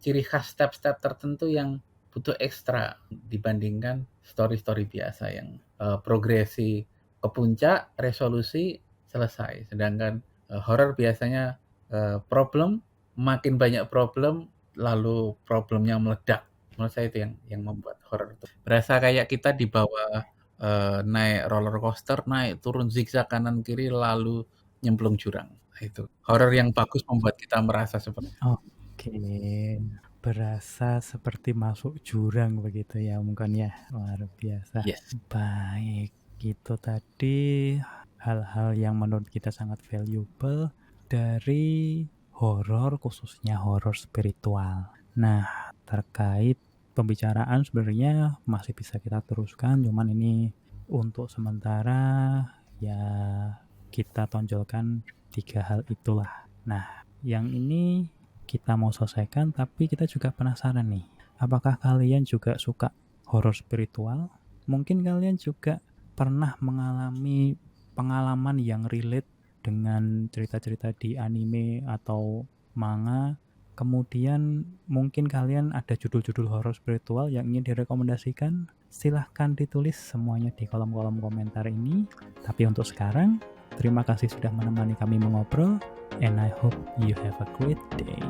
ciri khas step-step tertentu yang butuh ekstra dibandingkan story-story biasa yang progresi ke puncak, resolusi, selesai. Sedangkan horor biasanya problem, makin banyak problem, lalu problemnya meledak. Menurut saya itu yang membuat horor itu berasa kayak kita di bawah naik roller coaster, naik turun zigzag kanan kiri lalu nyemplung jurang. Itu horor yang bagus membuat kita merasa seperti Oke, berasa seperti masuk jurang begitu ya, mungkin ya, luar biasa. yes. Baik, itu tadi hal-hal yang menurut kita sangat valuable dari horor, khususnya horor spiritual. Nah, terkait pembicaraan sebenarnya masih bisa kita teruskan, cuman ini untuk sementara ya kita tonjolkan 3 hal itulah. Nah, yang ini kita mau selesaikan, tapi kita juga penasaran nih, apakah kalian juga suka horor spiritual? Mungkin kalian juga pernah mengalami pengalaman yang relate dengan cerita-cerita di anime atau manga. Kemudian mungkin kalian ada judul-judul horor spiritual yang ingin direkomendasikan. Silahkan ditulis semuanya di kolom-kolom komentar ini. Tapi untuk sekarang, terima kasih sudah menemani kami mengobrol, and I hope you have a great day.